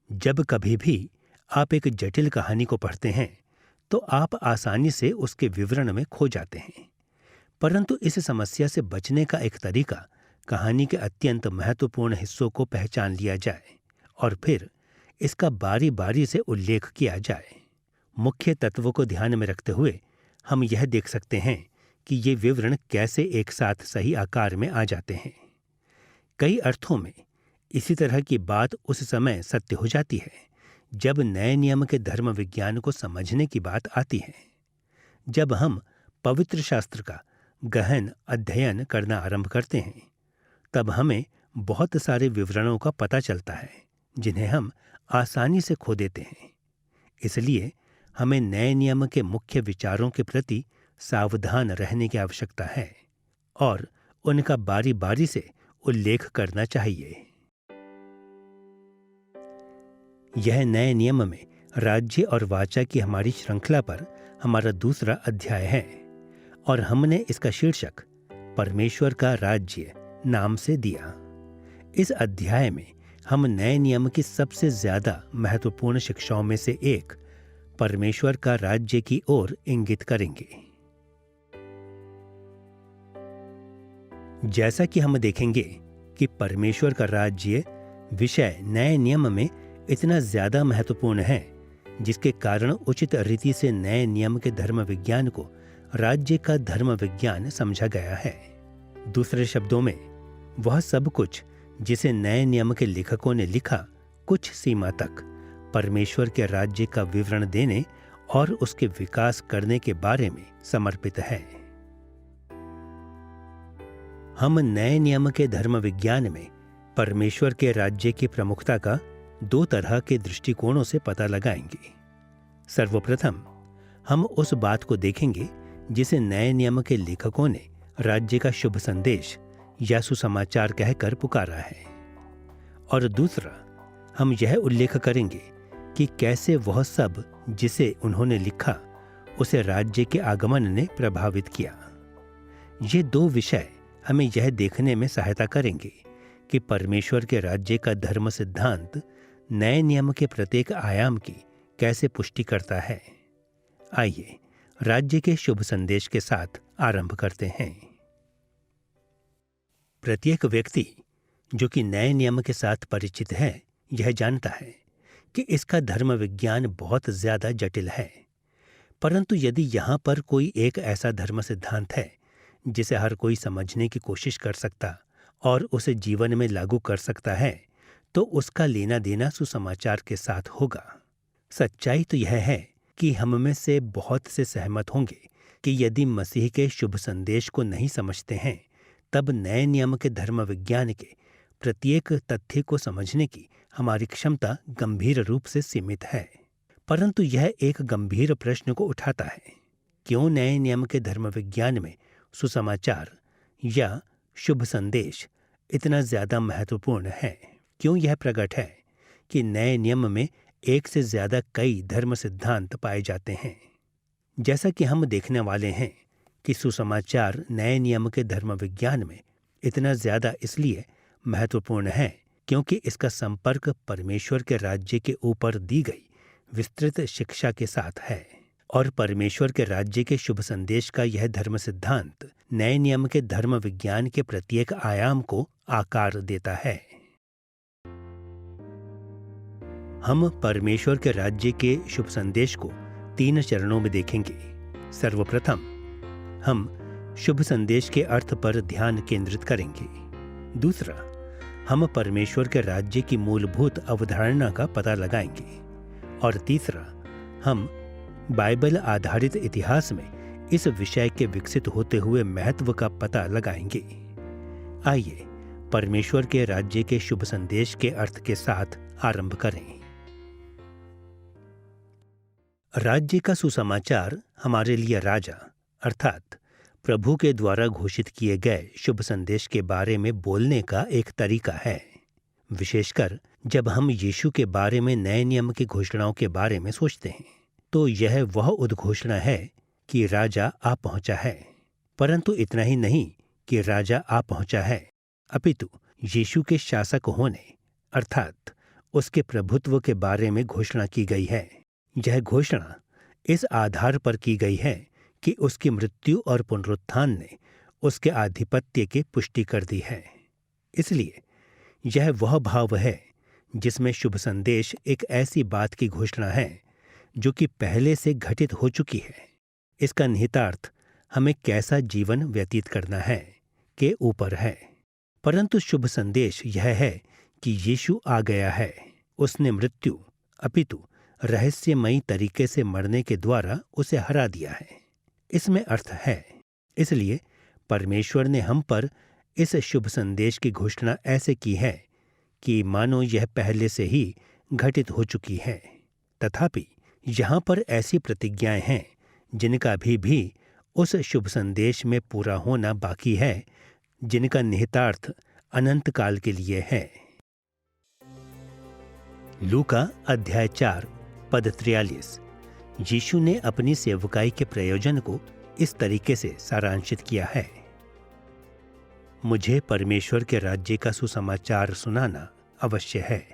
जब कभी भी आप एक जटिल कहानी को पढ़ते हैं तो आप आसानी से उसके विवरण में खो जाते हैं। परंतु इस समस्या से बचने का एक तरीका कहानी के अत्यंत महत्वपूर्ण हिस्सों को पहचान लिया जाए और फिर इसका बारी बारी से उल्लेख किया जाए। मुख्य तत्वों को ध्यान में रखते हुए हम यह देख सकते हैं कि ये विवरण कैसे एक साथ सही आकार में आ जाते हैं। कई अर्थों में इसी तरह की बात उस समय सत्य हो जाती है जब नए नियम के धर्म विज्ञान को समझने की बात आती है। जब हम पवित्र शास्त्र का गहन अध्ययन करना आरंभ करते हैं तब हमें बहुत सारे विवरणों का पता चलता है जिन्हें हम आसानी से खो देते हैं। इसलिए हमें नए नियम के मुख्य विचारों के प्रति सावधान रहने की आवश्यकता है और उनका बारी बारी से उल्लेख करना चाहिए। यह नए नियम में राज्य और वाचा की हमारी श्रृंखला पर हमारा दूसरा अध्याय है और हमने इसका शीर्षक परमेश्वर का राज्य नाम से दिया। इस अध्याय में हम नए नियम की सबसे ज्यादा महत्वपूर्ण शिक्षाओं में से एक परमेश्वर का राज्य की ओर इंगित करेंगे। जैसा कि हम देखेंगे कि परमेश्वर का राज्य विषय नए नियम में इतना ज्यादा महत्वपूर्ण है जिसके कारण उचित रीति से नए नियम के धर्म विज्ञान को राज्य का धर्म विज्ञान समझा गया है। दूसरे शब्दों में वह सब कुछ जिसे नए नियम के लेखकों ने लिखा कुछ सीमा तक परमेश्वर के राज्य का विवरण देने और उसके विकास करने के बारे में समर्पित है। हम नए नियम के धर्म विज्ञान में परमेश्वर के राज्य की प्रमुखता का दो तरह के दृष्टिकोणों से पता लगाएंगे। सर्वप्रथम हम उस बात को देखेंगे जिसे नए नियम के लेखकों ने राज्य का शुभ संदेश या सुसमाचार कहकर पुकारा है, और दूसरा हम यह उल्लेख करेंगे कि कैसे वह सब जिसे उन्होंने लिखा उसे राज्य के आगमन ने प्रभावित किया। ये दो विषय हमें यह देखने में सहायता करेंगे कि परमेश्वर के राज्य का धर्म सिद्धांत नए नियम के प्रत्येक आयाम की कैसे पुष्टि करता है। आइए राज्य के शुभ संदेश के साथ आरंभ करते हैं। प्रत्येक व्यक्ति जो कि नए नियम के साथ परिचित है यह जानता है कि इसका धर्म विज्ञान बहुत ज्यादा जटिल है। परंतु यदि यहाँ पर कोई एक ऐसा धर्म सिद्धांत है जिसे हर कोई समझने की कोशिश कर सकता और उसे जीवन में लागू कर सकता है तो उसका लेना देना सुसमाचार के साथ होगा। सच्चाई तो यह है कि हम में से बहुत से सहमत होंगे कि यदि मसीह के शुभ संदेश को नहीं समझते हैं तब नए नियम के धर्म विज्ञान के प्रत्येक तथ्य को समझने की हमारी क्षमता गंभीर रूप से सीमित है। परंतु यह एक गंभीर प्रश्न को उठाता है, क्यों नए नियम के धर्म विज्ञान में सुसमाचार या शुभ संदेश इतना ज्यादा महत्वपूर्ण है? क्यों यह प्रकट है कि नए नियम में एक से ज्यादा कई धर्म सिद्धांत पाए जाते हैं? जैसा कि हम देखने वाले हैं कि सुसमाचार नए नियम के धर्म विज्ञान में इतना ज्यादा इसलिए महत्वपूर्ण है क्योंकि इसका संपर्क परमेश्वर के राज्य के ऊपर दी गई विस्तृत शिक्षा के साथ है, और परमेश्वर के राज्य के शुभ संदेश का यह धर्म सिद्धांत नए नियम के धर्म विज्ञान के प्रत्येक आयाम को आकार देता है। हम परमेश्वर के राज्य के शुभ संदेश को 3 चरणों में देखेंगे। सर्वप्रथम हम शुभ संदेश के अर्थ पर ध्यान केंद्रित करेंगे। दूसरा, हम परमेश्वर के राज्य की मूलभूत अवधारणा का पता लगाएंगे। और तीसरा, हम बाइबल आधारित इतिहास में इस विषय के विकसित होते हुए महत्व का पता लगाएंगे। आइए परमेश्वर के राज्य के शुभ संदेश के अर्थ के साथ आरंभ करें। राज्य का सुसमाचार हमारे लिए राजा अर्थात प्रभु के द्वारा घोषित किए गए शुभ संदेश के बारे में बोलने का एक तरीका है, विशेषकर जब हम यीशु के बारे में नए नियम की घोषणाओं के बारे में सोचते हैं तो यह वह उद्घोषणा है कि राजा आ पहुंचा है। परंतु इतना ही नहीं कि राजा आ पहुंचा है, अपितु यीशु के शासक होने अर्थात उसके प्रभुत्व के बारे में घोषणा की गई है। यह घोषणा इस आधार पर की गई है कि उसकी मृत्यु और पुनरुत्थान ने उसके आधिपत्य की पुष्टि कर दी है। इसलिए यह वह भाव है जिसमें शुभ संदेश एक ऐसी बात की घोषणा है जो कि पहले से घटित हो चुकी है। इसका निहितार्थ हमें कैसा जीवन व्यतीत करना है के ऊपर है। परंतु शुभ संदेश यह है कि यीशु आ गया है। उसने मृत्यु अपितु रहस्यमयी तरीके से मरने के द्वारा उसे हरा दिया है। इसमें अर्थ है। इसलिए परमेश्वर ने हम पर इस शुभ संदेश की घोषणा ऐसे की है कि मानो यह पहले से ही घटित हो चुकी है। तथापि यहाँ पर ऐसी प्रतिज्ञाएं हैं जिनका भी उस शुभ संदेश में पूरा होना बाकी है, जिनका निहितार्थ अनंत काल के लिए है। लूका अध्याय 4 पद 43। यीशु ने अपनी सेवकाई के प्रयोजन को इस तरीके से सारांशित किया है। मुझे परमेश्वर के राज्य का सुसमाचार सुनाना अवश्य है।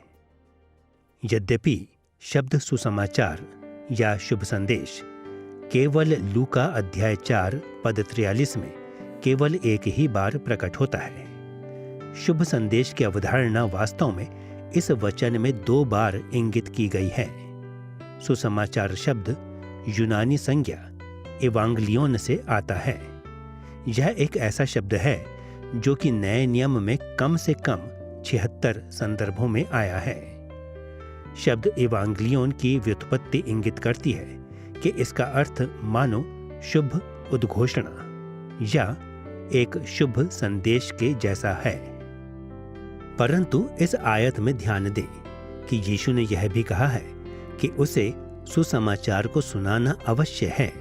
यद्यपि शब्द सुसमाचार या शुभ संदेश केवल लूका अध्याय 4 पद 43 में केवल एक ही बार प्रकट होता है। शुभ संदेश की अवधारणा वास्तव में इस वचन में 2 बार इंगित की गई है। सुसमाचार शब्द यूनानी संज्ञा एवांगलियोन से आता है। यह एक ऐसा शब्द है जो कि नए नियम में कम से कम 76 संदर्भों में आया है। शब्द एवांगलियोन की व्युत्पत्ति इंगित करती है कि इसका अर्थ मानो शुभ उद्घोषणा या एक शुभ संदेश के जैसा है। परंतु इस आयत में ध्यान दें कि यीशु ने यह भी कहा है कि उसे सुसमाचार को सुनाना अवश्य है।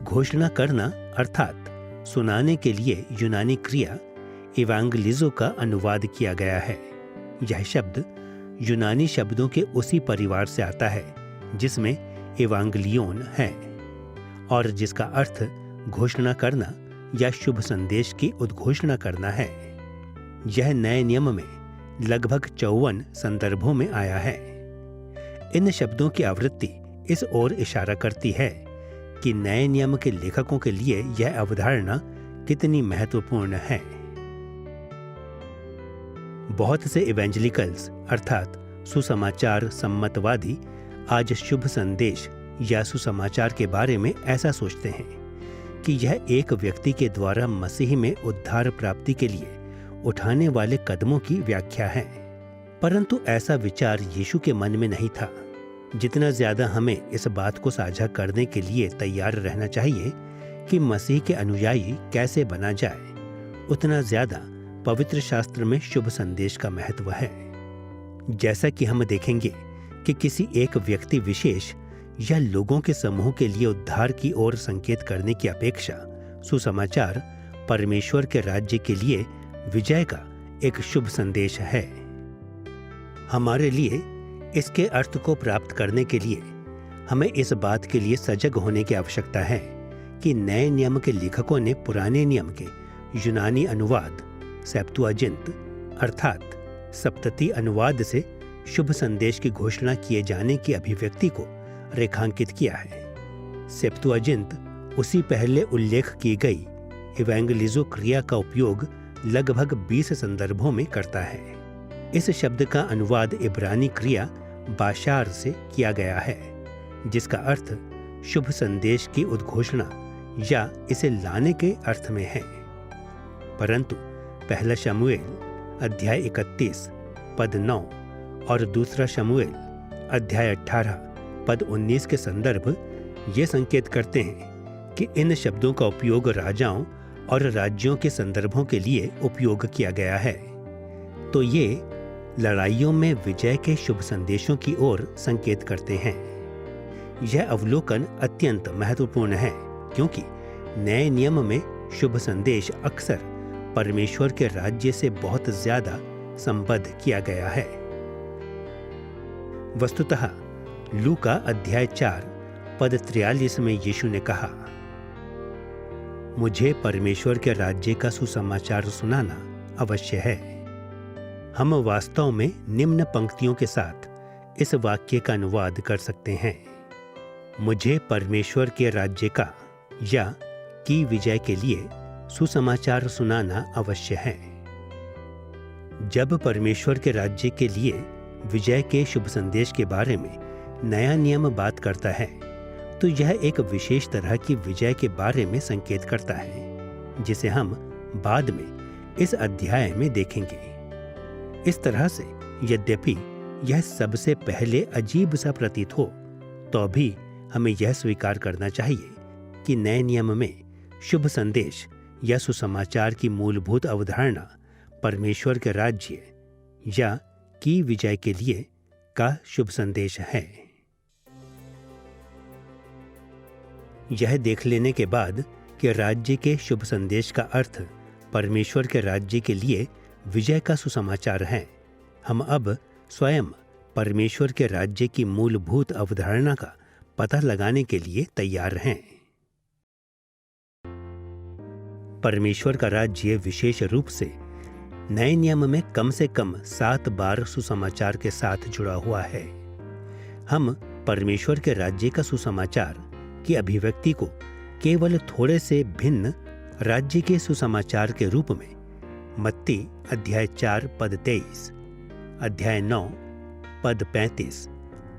घोषणा करना अर्थात सुनाने के लिए यूनानी क्रिया इवांगलिज़ो का अनुवाद किया गया है। यह शब्द यूनानी शब्दों के उसी परिवार से आता है जिसमें एवांगलियोन है और जिसका अर्थ घोषणा करना या शुभ संदेश की उद्घोषणा करना है। यह नए नियम में लगभग 54 संदर्भों में आया है। इन शब्दों की आवृत्ति इस ओर इशारा करती है कि नए नियम के लेखकों के लिए यह अवधारणा कितनी महत्वपूर्ण है। बहुत से इवेंजलिकल्स अर्थात सुसमाचार सम्मतवादी आज शुभ संदेश या सुसमाचार के बारे में ऐसा सोचते हैं कि यह एक व्यक्ति के द्वारा मसीह में उद्धार प्राप्ति के लिए उठाने वाले कदमों की व्याख्या है। परंतु ऐसा विचार यीशु के मन में नहीं था। जितना ज्यादा हमें इस बात को साझा करने के लिए तैयार रहना चाहिए कि मसीह के अनुयायी कैसे बना जाए, उतना ज्यादा पवित्र शास्त्र में शुभ संदेश का महत्व है। जैसा कि हम देखेंगे कि किसी एक व्यक्ति विशेष या लोगों के समूह के लिए उद्धार की ओर संकेत करने की अपेक्षा सुसमाचार परमेश्वर के राज्य के लिए विजय का एक शुभ संदेश है। हमारे लिए इसके अर्थ को प्राप्त करने के लिए हमें इस बात के लिए सजग होने की आवश्यकता है कि नए नियम के लेखकों ने पुराने नियम के यूनानी अनुवाद सेप्तुअजिंत अर्थात सप्तती अनुवाद से शुभ संदेश की घोषणा किए जाने की अभिव्यक्ति को रेखांकित किया है। सेप्तुअजिंत उसी पहले उल्लेख की गई इवेंगलिज़ो क्रिया का उपयोग लगभग 20 संदर्भों में करता है। इस शब्द का अनुवाद इब्रानी क्रिया बाशार से किया गया है, जिसका अर्थ शुभ संदेश की उद्घोषणा या इसे लाने के अर्थ में है। परंतु पहला शमूएल अध्याय 31 पद 9 और दूसरा शमूएल अध्याय 18 पद 19 के संदर्भ ये संकेत करते हैं कि इन शब्दों का उपयोग राजाओं और राज्यों के संदर्भों के लिए उपयोग किया गया है। तो ये लड़ाइयों में विजय के शुभ संदेशों की ओर संकेत करते हैं। यह अवलोकन अत्यंत महत्वपूर्ण है क्योंकि नए नियम में शुभ संदेश अक्सर परमेश्वर के राज्य से बहुत ज्यादा संबद्ध किया गया है। वस्तुतः लूका अध्याय 4 पद 43 में यीशु ने कहा, मुझे परमेश्वर के राज्य का सुसमाचार सुनाना अवश्य है। हम वास्तव में निम्न पंक्तियों के साथ इस वाक्य का अनुवाद कर सकते हैं। मुझे परमेश्वर के राज्य का या की विजय के लिए सुसमाचार सुनाना अवश्य है। जब परमेश्वर के राज्य के लिए विजय के शुभ संदेश के बारे में नया नियम बात करता है तो यह एक विशेष तरह की विजय के बारे में संकेत करता है, जिसे हम बाद में इस अध्याय में देखेंगे। इस तरह से यद्यपि यह सबसे पहले अजीब सा प्रतीत हो, तो भी हमें यह स्वीकार करना चाहिए कि नए नियम में शुभ संदेश या सुसमाचार की मूलभूत अवधारणा परमेश्वर के राज्य या की विजय के लिए का शुभ संदेश है। यह देख लेने के बाद कि राज्य के शुभ संदेश का अर्थ परमेश्वर के राज्य के लिए विजय का सुसमाचार है, हम अब स्वयं परमेश्वर के राज्य की मूलभूत अवधारणा का पता लगाने के लिए तैयार हैं। परमेश्वर का राज्य विशेष रूप से नए नियम में कम से कम 7 बार सुसमाचार के साथ जुड़ा हुआ है। हम परमेश्वर के राज्य का सुसमाचार की अभिव्यक्ति को केवल थोड़े से भिन्न राज्य के सुसमाचार के रूप में मत्ती अध्याय 4 पद 23, अध्याय 9 पद 35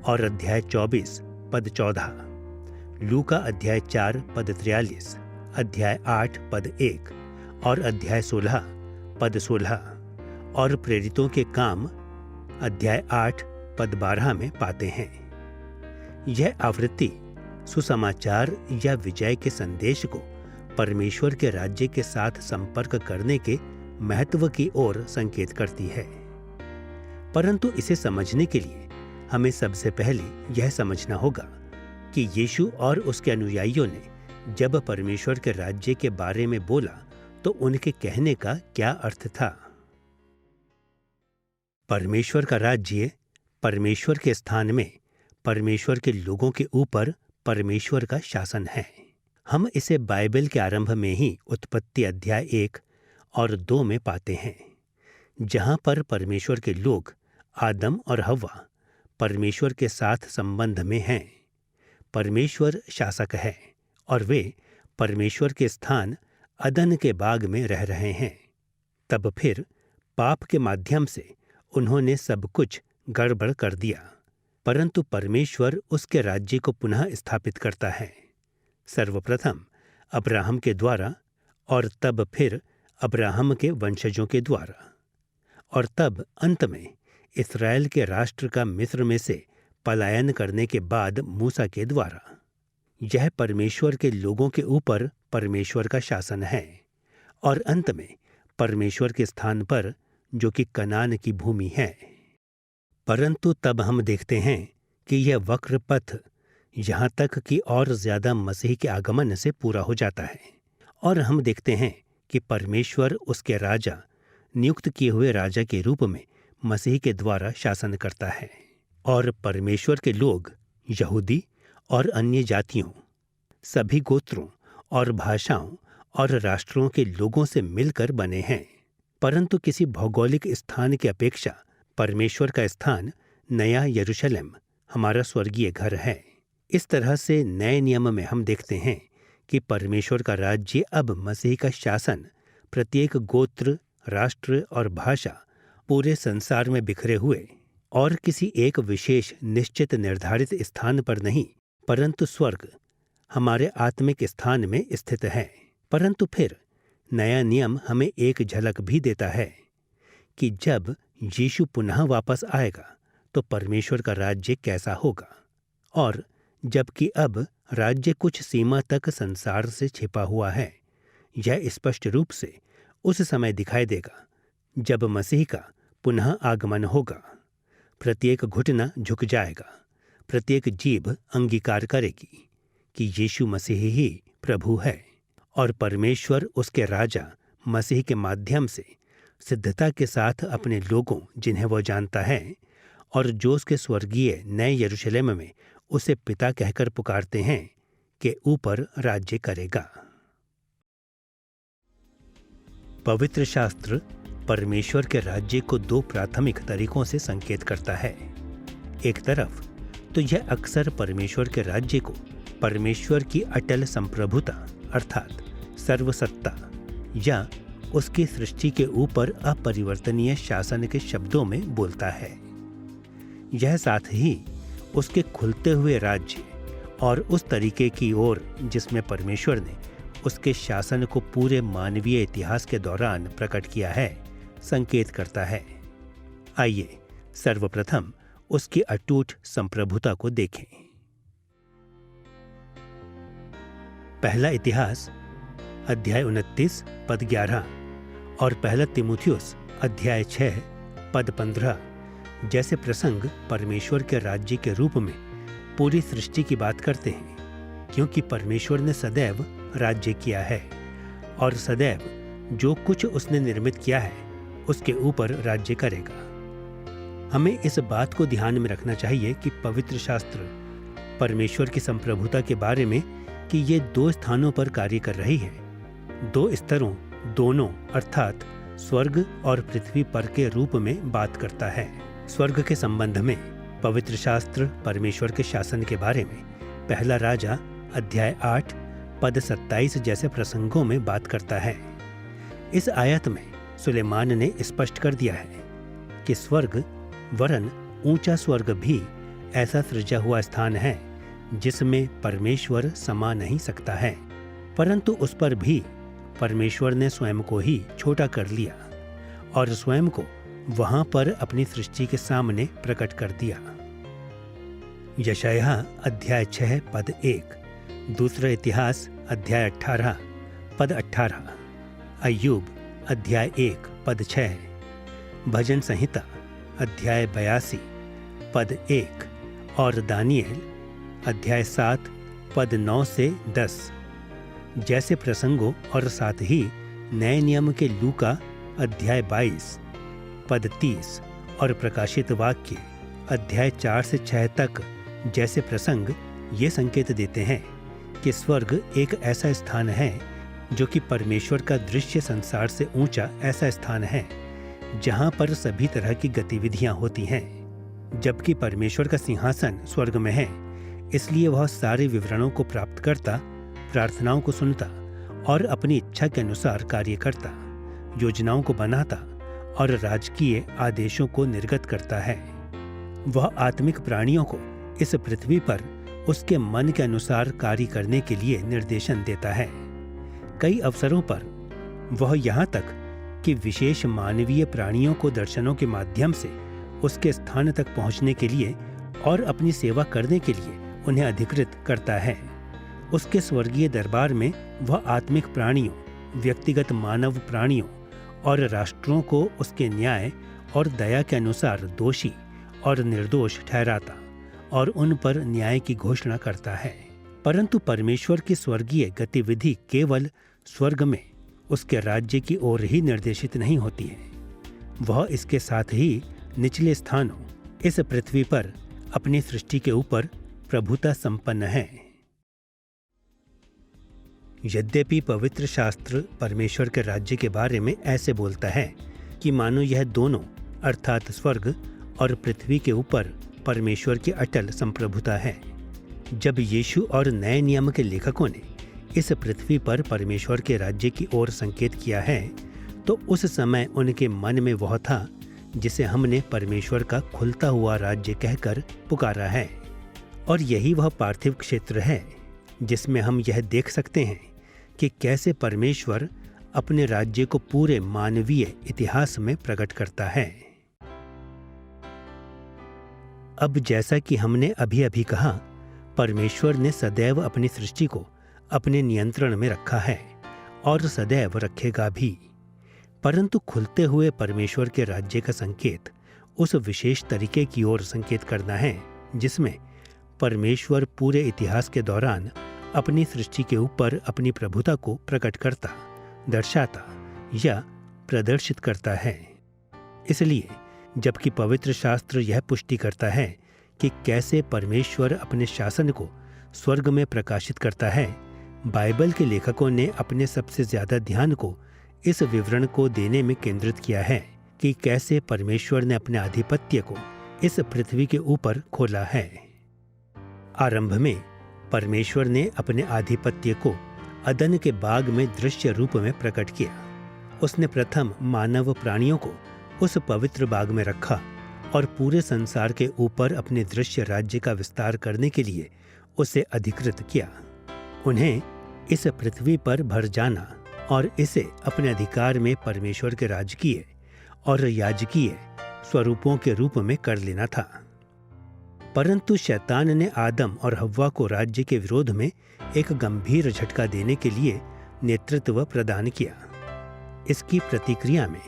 और अध्याय 24 पद 14, लूका अध्याय 4 पद 43, अध्याय 8 पद 1 और अध्याय 16 पद 16 और प्रेरितों के काम अध्याय 8 पद 12 में पाते हैं। यह आवृत्ति सुसमाचार या विजय के संदेश को परमेश्वर के राज्य के साथ संपर्क करने के महत्व की ओर संकेत करती है। परंतु इसे समझने के लिए हमें सबसे पहले यह समझना होगा कि यीशु और उसके अनुयायियों ने जब परमेश्वर के राज्य के बारे में बोला तो उनके कहने का क्या अर्थ था। परमेश्वर का राज्य परमेश्वर के स्थान में परमेश्वर के लोगों के ऊपर परमेश्वर का शासन है। हम इसे बाइबल के आरंभ में ही उत्पत्ति अध्याय 1 और 2 में पाते हैं, जहां पर परमेश्वर के लोग आदम और हव्वा परमेश्वर के साथ संबंध में हैं। परमेश्वर शासक है और वे परमेश्वर के स्थान अदन के बाग में रह रहे हैं। तब फिर पाप के माध्यम से उन्होंने सब कुछ गड़बड़ कर दिया, परंतु परमेश्वर उसके राज्य को पुनः स्थापित करता है, सर्वप्रथम अब्राहम के द्वारा और तब फिर अब्राहम के वंशजों के द्वारा और तब अंत में इस्राएल के राष्ट्र का मिस्र में से पलायन करने के बाद मूसा के द्वारा। यह परमेश्वर के लोगों के ऊपर परमेश्वर का शासन है और अंत में परमेश्वर के स्थान पर, जो कि कनान की भूमि है। परंतु तब हम देखते हैं कि यह वक्र पथ यहाँ तक कि और ज्यादा मसीह के आगमन से पूरा हो जाता है और हम देखते हैं कि परमेश्वर उसके राजा, नियुक्त किए हुए राजा के रूप में मसीह के द्वारा शासन करता है और परमेश्वर के लोग यहूदी और अन्य जातियों, सभी गोत्रों और भाषाओं और राष्ट्रों के लोगों से मिलकर बने हैं। परंतु किसी भौगोलिक स्थान की अपेक्षा परमेश्वर का स्थान नया यरूशलेम हमारा स्वर्गीय घर है। इस तरह से नए नियम में हम देखते हैं कि परमेश्वर का राज्य अब मसीह का शासन प्रत्येक गोत्र, राष्ट्र और भाषा पूरे संसार में बिखरे हुए और किसी एक विशेष निश्चित निर्धारित स्थान पर नहीं, परंतु स्वर्ग हमारे आत्मिक स्थान में स्थित है। परंतु फिर नया नियम हमें एक झलक भी देता है कि जब यीशु पुनः वापस आएगा तो परमेश्वर का राज्य कैसा होगा, और जबकि अब राज्य कुछ सीमा तक संसार से छिपा हुआ है, यह स्पष्ट रूप से उस समय दिखाई देगा जब मसीह का पुनः आगमन होगा। प्रत्येक घुटना झुक जाएगा, प्रत्येक जीभ अंगीकार करेगी कि यीशु मसीह ही प्रभु है और परमेश्वर उसके राजा मसीह के माध्यम से सिद्धता के साथ अपने लोगों, जिन्हें वो जानता है और जो उसके स्वर्गीय नए यरूशलेम में उसे पिता कहकर पुकारते हैं, के ऊपर राज्य करेगा। पवित्र शास्त्र परमेश्वर के राज्य को दो प्राथमिक तरीकों से संकेत करता है। एक तरफ तो यह अक्सर परमेश्वर के राज्य को परमेश्वर की अटल संप्रभुता अर्थात सर्वसत्ता या उसकी सृष्टि के ऊपर अपरिवर्तनीय शासन के शब्दों में बोलता है। यह साथ ही उसके खुलते हुए राज्य और उस तरीके की ओर जिसमें परमेश्वर ने उसके शासन को पूरे मानवीय इतिहास के दौरान प्रकट किया है संकेत करता है। आइए सर्वप्रथम उसकी अटूट संप्रभुता को देखें। पहला इतिहास अध्याय 29 पद 11 और पहला तीमुथियुस अध्याय 6 पद 15 जैसे प्रसंग परमेश्वर के राज्य के रूप में पूरी सृष्टि की बात करते हैं, क्योंकि परमेश्वर ने सदैव राज्य किया है और सदैव जो कुछ उसने निर्मित किया है उसके ऊपर राज्य करेगा। हमें इस बात को ध्यान में रखना चाहिए कि पवित्र शास्त्र परमेश्वर की संप्रभुता के बारे में कि ये दो स्थानों पर कार्य कर रही है, दो स्तरों दोनों अर्थात स्वर्ग और पृथ्वी पर के रूप में बात करता है। स्वर्ग के संबंध में पवित्र शास्त्र परमेश्वर के शासन के बारे में पहला राजा अध्याय 8 पद 27 जैसे प्रसंगों में बात करता है। इस आयत में सुलेमान ने स्पष्ट कर दिया है कि स्वर्ग वरन ऊंचा स्वर्ग भी ऐसा सृजा हुआ स्थान है जिसमें परमेश्वर समा नहीं सकता है, परंतु उस पर भी परमेश्वर ने स्वयं को ही छोटा कर लिया और स्वयं को वहां पर अपनी सृष्टि के सामने प्रकट कर दिया। यशायाह अध्याय 6 पद 1, दूसरा इतिहास अध्याय 18 पद 18, अय्यूब अध्याय 1 पद 6, भजन संहिता अध्याय 82 पद 1 और दानिएल अध्याय 7 पद 9 से 10 जैसे प्रसंगों और साथ ही नए नियम के लूका अध्याय 22 पद 30 और प्रकाशित वाक्य अध्याय 4 से 6 तक जैसे प्रसंग ये संकेत देते हैं कि स्वर्ग एक ऐसा स्थान है जो कि परमेश्वर का दृश्य संसार से ऊंचा ऐसा स्थान है जहां पर सभी तरह की गतिविधियां होती हैं, जबकि परमेश्वर का सिंहासन स्वर्ग में है, इसलिए वह सारे विवरणों को प्राप्त करता, प्रार्थनाओं को सुनता और अपनी इच्छा के अनुसार कार्य करता, योजनाओं को बनाता और राजकीय आदेशों को निर्गत करता है। वह आत्मिक प्राणियों को इस पृथ्वी पर उसके मन के अनुसार कार्य करने के लिए निर्देशन देता है। कई अवसरों पर वह यहाँ तक कि विशेष मानवीय प्राणियों को दर्शनों के माध्यम से उसके स्थान तक पहुँचने के लिए और अपनी सेवा करने के लिए उन्हें अधिकृत करता है। उसके स्वर्गीय दरबार में वह आत्मिक प्राणियों, व्यक्तिगत मानव प्राणियों और राष्ट्रों को उसके न्याय और दया के अनुसार दोषी और निर्दोष ठहराता और उन पर न्याय की घोषणा करता है। परंतु परमेश्वर की स्वर्गीय गतिविधि केवल स्वर्ग में उसके राज्य की ओर ही निर्देशित नहीं होती है, वह इसके साथ ही निचले स्थानों इस पृथ्वी पर अपनी सृष्टि के ऊपर प्रभुता संपन्न है। यद्यपि पवित्र शास्त्र परमेश्वर के राज्य के बारे में ऐसे बोलता है कि मानो यह दोनों अर्थात स्वर्ग और पृथ्वी के ऊपर परमेश्वर की अटल संप्रभुता है। जब यीशु और नए नियम के लेखकों ने इस पृथ्वी पर परमेश्वर के राज्य की ओर संकेत किया है, तो उस समय उनके मन में वह था जिसे हमने परमेश्वर का खुलता हुआ राज्य कहकर पुकारा है। और यही वह पार्थिव क्षेत्र है जिसमें हम यह देख सकते हैं कि कैसे परमेश्वर अपने राज्य को पूरे मानवीय इतिहास में प्रकट करता है। अब जैसा कि हमने अभी अभी कहा, परमेश्वर ने सदैव अपनी सृष्टि को अपने नियंत्रण में रखा है और सदैव रखेगा भी। परंतु खुलते हुए परमेश्वर के राज्य का संकेत उस विशेष तरीके की ओर संकेत करना है जिसमें परमेश्वर पूरे इतिहास के दौरान अपनी सृष्टि के ऊपर अपनी प्रभुता को प्रकट करता, दर्शाता या प्रदर्शित करता है। इसलिए जबकि पवित्र शास्त्र यह पुष्टि करता है कि कैसे परमेश्वर अपने शासन को स्वर्ग में प्रकाशित करता है, बाइबल के लेखकों ने अपने सबसे ज्यादा ध्यान को इस विवरण को देने में केंद्रित किया है कि कैसे परमेश्वर ने अपने आधिपत्य को इस पृथ्वी के ऊपर खोला है। आरंभ में परमेश्वर ने अपने आधिपत्य को अदन के बाग में दृश्य रूप में प्रकट किया। उसने प्रथम मानव प्राणियों को उस पवित्र बाग में रखा और पूरे संसार के ऊपर अपने दृश्य राज्य का विस्तार करने के लिए उसे अधिकृत किया। उन्हें इस पृथ्वी पर भर जाना और इसे अपने अधिकार में परमेश्वर के राजकीय और याजकीय स्वरूपों के रूप में कर लेना था। परंतु शैतान ने आदम और हव्वा को राज्य के विरोध में एक गंभीर झटका देने के लिए नेतृत्व प्रदान किया। इसकी प्रतिक्रिया में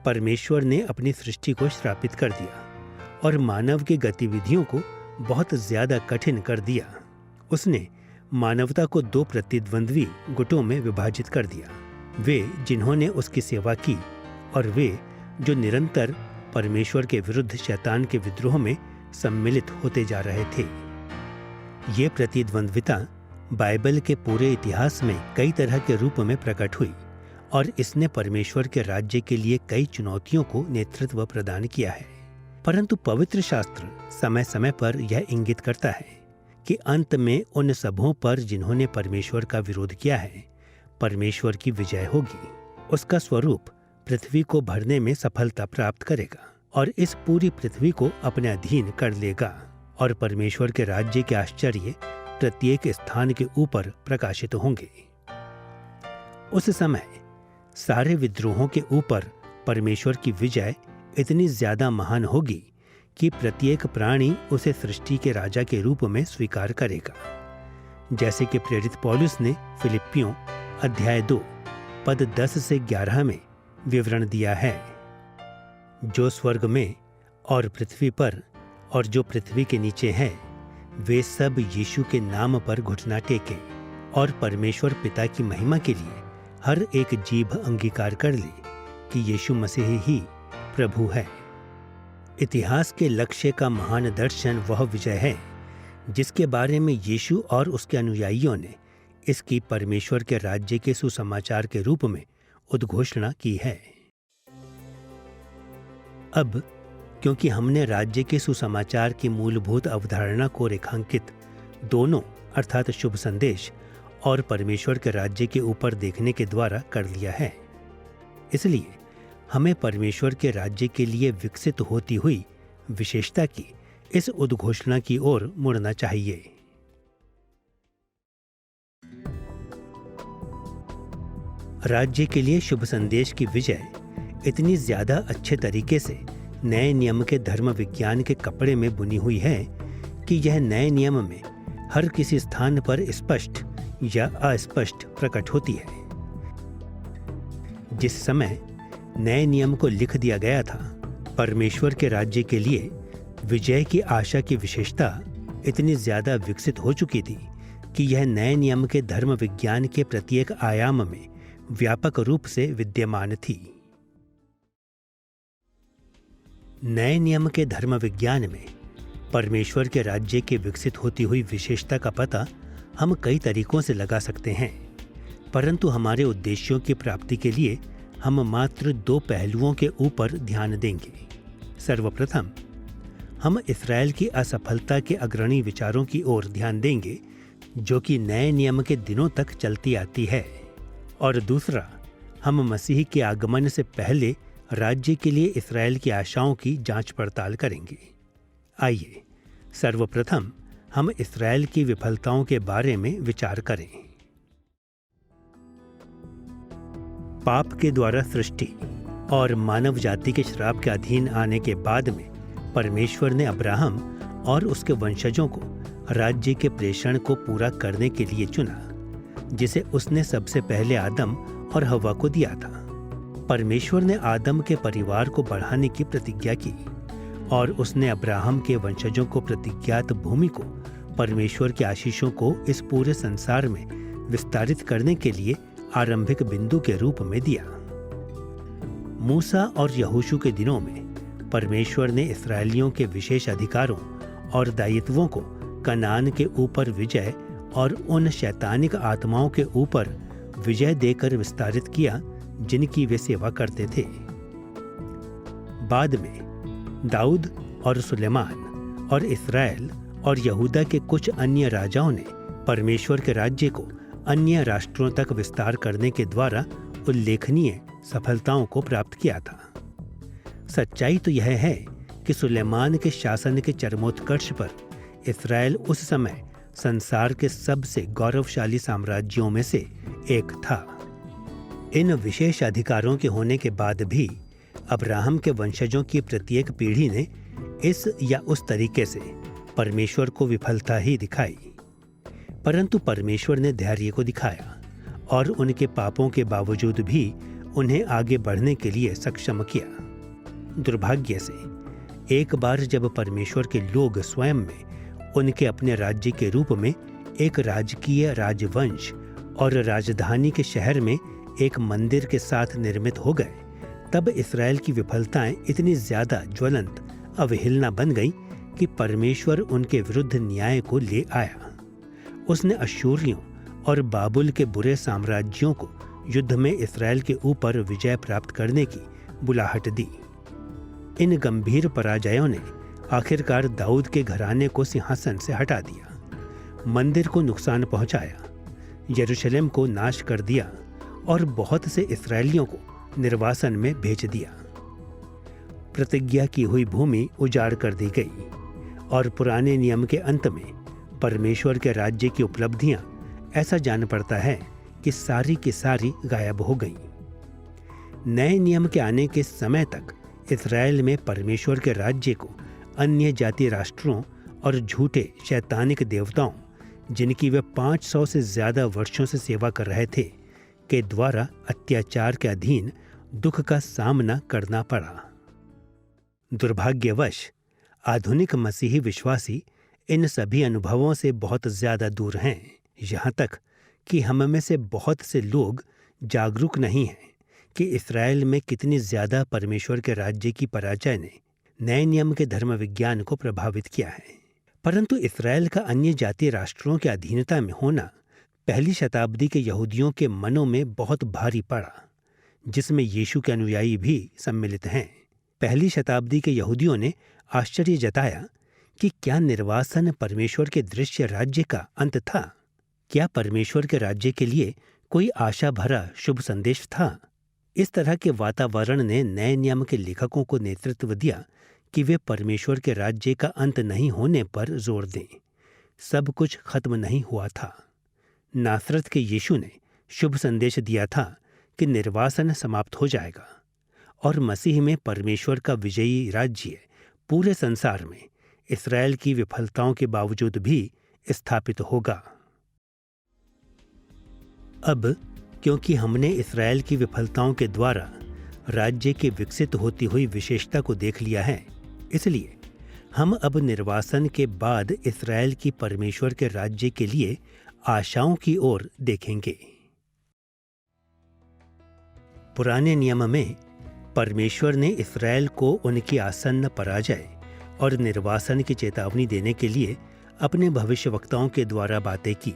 परमेश्वर ने अपनी सृष्टि को श्रापित कर दिया और मानव की गतिविधियों को बहुत ज्यादा कठिन कर दिया। उसने मानवता को दो प्रतिद्वंद्वी गुटों में विभाजित कर दिया, वे जिन्होंने उसकी सेवा की और वे जो निरंतर परमेश्वर के विरुद्ध शैतान के विद्रोह में सम्मिलित होते जा रहे थे। ये प्रतिद्वंद्विता बाइबल के पूरे इतिहास में कई तरह के रूप में प्रकट हुई और इसने परमेश्वर के राज्य के लिए कई चुनौतियों को नेतृत्व प्रदान किया है। परंतु पवित्र शास्त्र समय समय पर यह इंगित करता है कि अंत में उन सबों पर जिन्होंने परमेश्वर का विरोध किया है, परमेश्वर की विजय होगी। उसका स्वरूप पृथ्वी को भरने में सफलता प्राप्त करेगा और इस पूरी पृथ्वी को अपने अधीन कर लेगा और परमेश्वर के राज्य के आश्चर्य प्रत्येक स्थान के ऊपर प्रकाशित होंगे। उस समय सारे विद्रोहों के ऊपर परमेश्वर की विजय इतनी ज्यादा महान होगी कि प्रत्येक प्राणी उसे सृष्टि के राजा के रूप में स्वीकार करेगा। जैसे कि प्रेरित पौलुस ने फिलिप्पियों अध्याय 2 पद 10 से 11 में विवरण दिया है। जो स्वर्ग में और पृथ्वी पर और जो पृथ्वी के नीचे हैं, वे सब यीशु के नाम पर घुटना टेके और परमेश्वर पिता की महिमा के लिए हर एक जीभ अंगीकार कर ले कि यीशु मसीह ही प्रभु है। इतिहास के लक्ष्य का महान दर्शन वह विजय है जिसके बारे में यीशु और उसके अनुयायियों ने इसकी परमेश्वर के राज्य के सुसमाचार के रूप में उद्घोषणा की है। अब क्योंकि हमने राज्य के सुसमाचार की मूलभूत अवधारणा को रेखांकित दोनों अर्थात शुभ संदेश और परमेश्वर के राज्य के ऊपर देखने के द्वारा कर लिया है, इसलिए हमें परमेश्वर के राज्य के लिए विकसित होती हुई विशेषता की इस उद्घोषणा की ओर मुड़ना चाहिए। राज्य के लिए शुभ संदेश की विजय इतनी ज्यादा अच्छे तरीके से नए नियम के धर्म विज्ञान के कपड़े में बुनी हुई है कि यह नए नियम में हर किसी स्थान पर स्पष्ट या अस्पष्ट प्रकट होती है। जिस समय नए नियम को लिख दिया गया था, परमेश्वर के राज्य के लिए विजय की आशा की विशेषता इतनी ज्यादा विकसित हो चुकी थी कि यह नए नियम के धर्म विज्ञान के प्रत्येक आयाम में व्यापक रूप से विद्यमान थी। नए नियम के धर्म विज्ञान में परमेश्वर के राज्य के विकसित होती हुई विशेषता का पता हम कई तरीकों से लगा सकते हैं, परंतु हमारे उद्देश्यों की प्राप्ति के लिए हम मात्र दो पहलुओं के ऊपर ध्यान देंगे। सर्वप्रथम हम इस्राएल की असफलता के अग्रणी विचारों की ओर ध्यान देंगे जो कि नए नियम के दिनों तक चलती आती है, और दूसरा हम मसीह के आगमन से पहले राज्य के लिए इस्राएल की आशाओं की जांच पड़ताल करेंगे। आइए सर्वप्रथम हम इस्राएल की विफलताओं के बारे में विचार करें। पाप के द्वारा सृष्टि और मानव जाति के श्राप के अधीन आने के बाद में परमेश्वर ने अब्राहम और उसके वंशजों को राज्य के प्रेषण को पूरा करने के लिए चुना, जिसे उसने सबसे पहले आदम और हव्वा को दिया था। परमेश्वर ने आदम के परिवार को बढ़ाने की प्रतिज्ञा की और उसने अब्राहम के वंशजों को प्रतिज्ञात भूमि को परमेश्वर के आशीषों को इस पूरे संसार में विस्तारित करने के लिए आरंभिक बिंदु के रूप में दिया। मूसा और यहोशू के दिनों में परमेश्वर ने इस्राएलियों के विशेष अधिकारों और दायित्वों को कनान के ऊपर विजय और उन शैतानिक आत्माओं के ऊपर विजय देकर विस्तारित किया जिनकी वे सेवा करते थे। बाद में दाऊद और सुलेमान और इस्राएल और यहूदा के कुछ अन्य राजाओं ने परमेश्वर के राज्य को अन्य राष्ट्रों तक विस्तार करने के द्वारा उल्लेखनीय सफलताओं को प्राप्त किया था। सच्चाई तो यह है कि सुलेमान के शासन के चरमोत्कर्ष पर इस्राएल उस समय संसार के सबसे गौरवशाली साम्राज्यों में से एक था। इन विशेष अधिकारों के होने के बाद भी अब्राहम के वंशजों की प्रत्येक पीढ़ी ने इस या उस तरीके से परमेश्वर को विफलता ही दिखाई, परंतु परमेश्वर ने धैर्य को दिखाया और उनके पापों के बावजूद भी उन्हें आगे बढ़ने के लिए सक्षम किया। दुर्भाग्य से एक बार जब परमेश्वर के लोग स्वयं में उनके अपने राज्य के रूप में एक राजकीय राजवंश और राजधानी के शहर में एक मंदिर के साथ निर्मित हो गए, तब इस्राएल की विफलताएं इतनी ज्यादा ज्वलंत अवहेलना बन गई कि परमेश्वर उनके विरुद्ध न्याय को ले आया। उसने अश्शूरियों और बाबुल के बुरे साम्राज्यों को युद्ध में इस्राएल के ऊपर विजय प्राप्त करने की बुलाहट दी। इन गंभीर पराजयों ने आखिरकार दाऊद के घराने को सिंहासन से हटा दिया, मंदिर को नुकसान पहुंचाया, यरूशलेम को नाश कर दिया और बहुत से इस्राएलियों को निर्वासन में भेज दिया। प्रतिज्ञा की हुई भूमि उजाड़ कर दी गई और पुराने नियम के अंत में परमेश्वर के राज्य की उपलब्धियां ऐसा जान पड़ता है कि सारी की सारी गायब हो गईं। नए नियम के आने के समय तक इस्राएल में परमेश्वर के राज्य को अन्य जाति राष्ट्रों और झूठे शैतानिक देवताओं, जिनकी वे 500 से ज्यादा वर्षों से सेवा कर रहे थे, के द्वारा अत्याचार के अधीन दुख का सामना करना पड़ा। दुर्भाग्यवश आधुनिक मसीही विश्वासी इन सभी अनुभवों से बहुत ज्यादा दूर हैं, यहाँ तक कि हम में से बहुत से लोग जागरूक नहीं हैं कि इस्राएल में कितनी ज्यादा परमेश्वर के राज्य की पराजय ने नए नियम के धर्म विज्ञान को प्रभावित किया है। परंतु इस्राएल का अन्य जातीय राष्ट्रों के अधीनता में होना पहली शताब्दी के यहूदियों के मनों में बहुत भारी पड़ा, जिसमें यीशु के अनुयायी भी सम्मिलित हैं। पहली शताब्दी के यहूदियों ने आश्चर्य जताया कि क्या निर्वासन परमेश्वर के दृश्य राज्य का अंत था? क्या परमेश्वर के राज्य के लिए कोई आशा भरा शुभ संदेश था? इस तरह के वातावरण ने नए नियम के लेखकों को नेतृत्व दिया कि वे परमेश्वर के राज्य का अंत नहीं होने पर जोर दें। सब कुछ खत्म नहीं हुआ था। नासरत के यीशु ने शुभ संदेश दिया था कि निर्वासन समाप्त हो जाएगा और मसीह में परमेश्वर का विजयी राज्य पूरे संसार में इस्राएल की विफलताओं के बावजूद भी स्थापित होगा। अब क्योंकि हमने इस्राएल की विफलताओं के द्वारा राज्य की विकसित होती हुई विशेषता को देख लिया है, इसलिए हम अब निर्वासन के बाद इस्राएल की परमेश्वर के राज्य के लिए आशाओं की ओर देखेंगे। पुराने नियम में परमेश्वर ने इस्राएल को उनकी आसन्न पराजय और निर्वासन की चेतावनी देने के लिए अपने भविष्यवक्ताओं के द्वारा बातें की,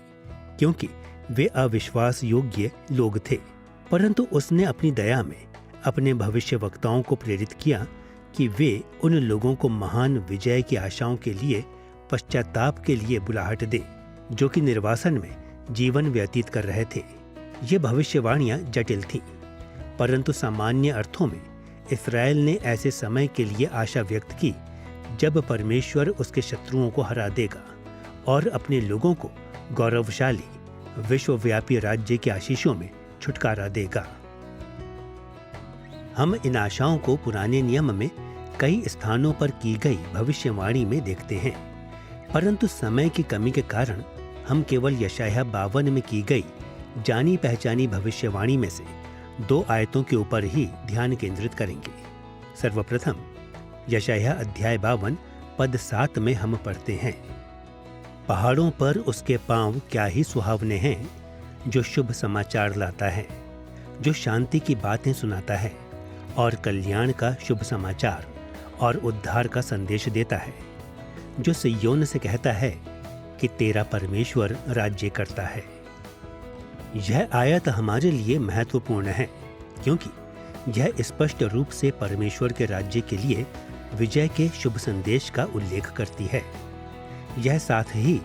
क्योंकि वे अविश्वास योग्य लोग थे। परंतु उसने अपनी दया में अपने भविष्यवक्ताओं को प्रेरित किया कि वे उन लोगों को महान विजय की आशाओं के लिए पश्चाताप के लिए बुलाहट दे, जो कि निर्वासन में जीवन व्यतीत कर रहे थे। ये भविष्यवाणियां जटिल थीं, परंतु सामान्य अर्थों में इस्राएल ने ऐसे समय के लिए आशा व्यक्त की जब परमेश्वर उसके शत्रुओं को हरा देगा और अपने लोगों को गौरवशाली विश्वव्यापी राज्य के आशीषों में छुटकारा देगा। हम इन आशाओं को पुराने नियम में कई स्थानों पर की गई भविष्यवाणी में देखते हैं, परंतु समय की कमी के कारण हम केवल यशायाह 52 में की गई जानी पहचानी भविष्यवाणी में से 2 आयतों के ऊपर ही ध्यान केंद्रित करेंगे। सर्वप्रथम यशायाह अध्याय 52 पद 7 में हम पढ़ते हैं, पहाड़ों पर उसके पांव क्या ही सुहावने हैं, जो शुभ समाचार लाता है, जो शांति की बातें सुनाता है और कल्याण का शुभ समाचार और उद्धार का संदेश देता है, जो सिय्योन से कहता है कि तेरा परमेश्वर राज्य करता है। यह आयत हमारे लिए महत्वपूर्ण है, क्योंकि यह स्पष्ट रूप से परमेश्वर के राज्य के लिए विजय के शुभ संदेश का उल्लेख करती है। यह साथ ही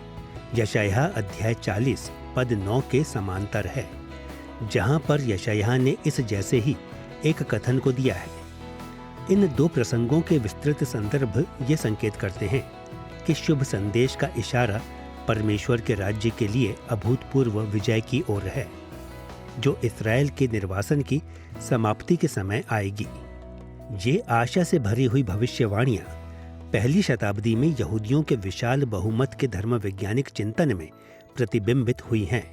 यशायाह अध्याय 40 पद 9 के समांतर है, जहां पर यशायाह ने इस जैसे ही एक कथन को दिया है। इन दो प्रसंगों के विस्तृत संदर्भ ये संकेत करते हैं कि शुभ संदेश का इशारा परमेश्वर के राज्य के लिए अभूतपूर्व विजय की ओर है, जो इस्राएल के निर्वासन की समाप्ति के समय आएगी। ये आशा से भरी हुई भविष्यवाणियां पहली शताब्दी में यहूदियों के विशाल बहुमत के धर्म वैज्ञानिक चिंतन में प्रतिबिंबित हुई हैं,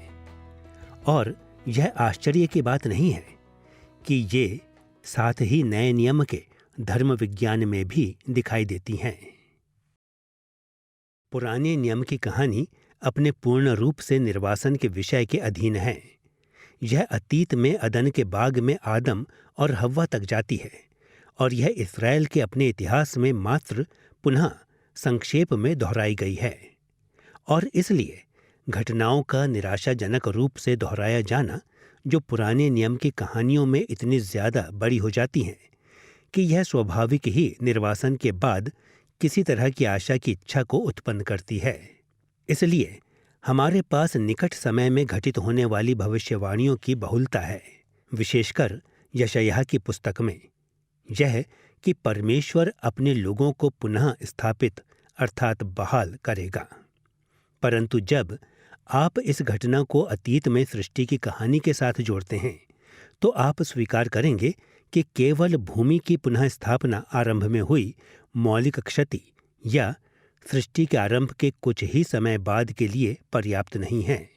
और यह आश्चर्य की बात नहीं है कि ये साथ ही नए नियम के धर्म विज्ञान में भी दिखाई देती हैं। पुराने नियम की कहानी अपने पूर्ण रूप से निर्वासन के विषय के अधीन है। यह अतीत में अदन के बाग में आदम और हव्वा तक जाती है, और यह इस्राएल के अपने इतिहास में मात्र पुनः संक्षेप में दोहराई गई है। और इसलिए घटनाओं का निराशाजनक रूप से दोहराया जाना, जो पुराने नियम की कहानियों में इतनी ज्यादा बड़ी हो जाती हैं कि यह स्वाभाविक ही निर्वासन के बाद किसी तरह की आशा की इच्छा को उत्पन्न करती है। इसलिए हमारे पास निकट समय में घटित होने वाली भविष्यवाणियों की बहुलता है, विशेषकर यशायाह की पुस्तक में। यह कि परमेश्वर अपने लोगों को पुनः स्थापित अर्थात बहाल करेगा। परंतु जब आप इस घटना को अतीत में सृष्टि की कहानी के साथ जोड़ते हैं, तो आप स्वीकार करेंगे कि केवल भूमि की पुनः स्थापना आरंभ में हुई मौलिक क्षति या सृष्टि के आरंभ के कुछ ही समय बाद के लिए पर्याप्त नहीं है।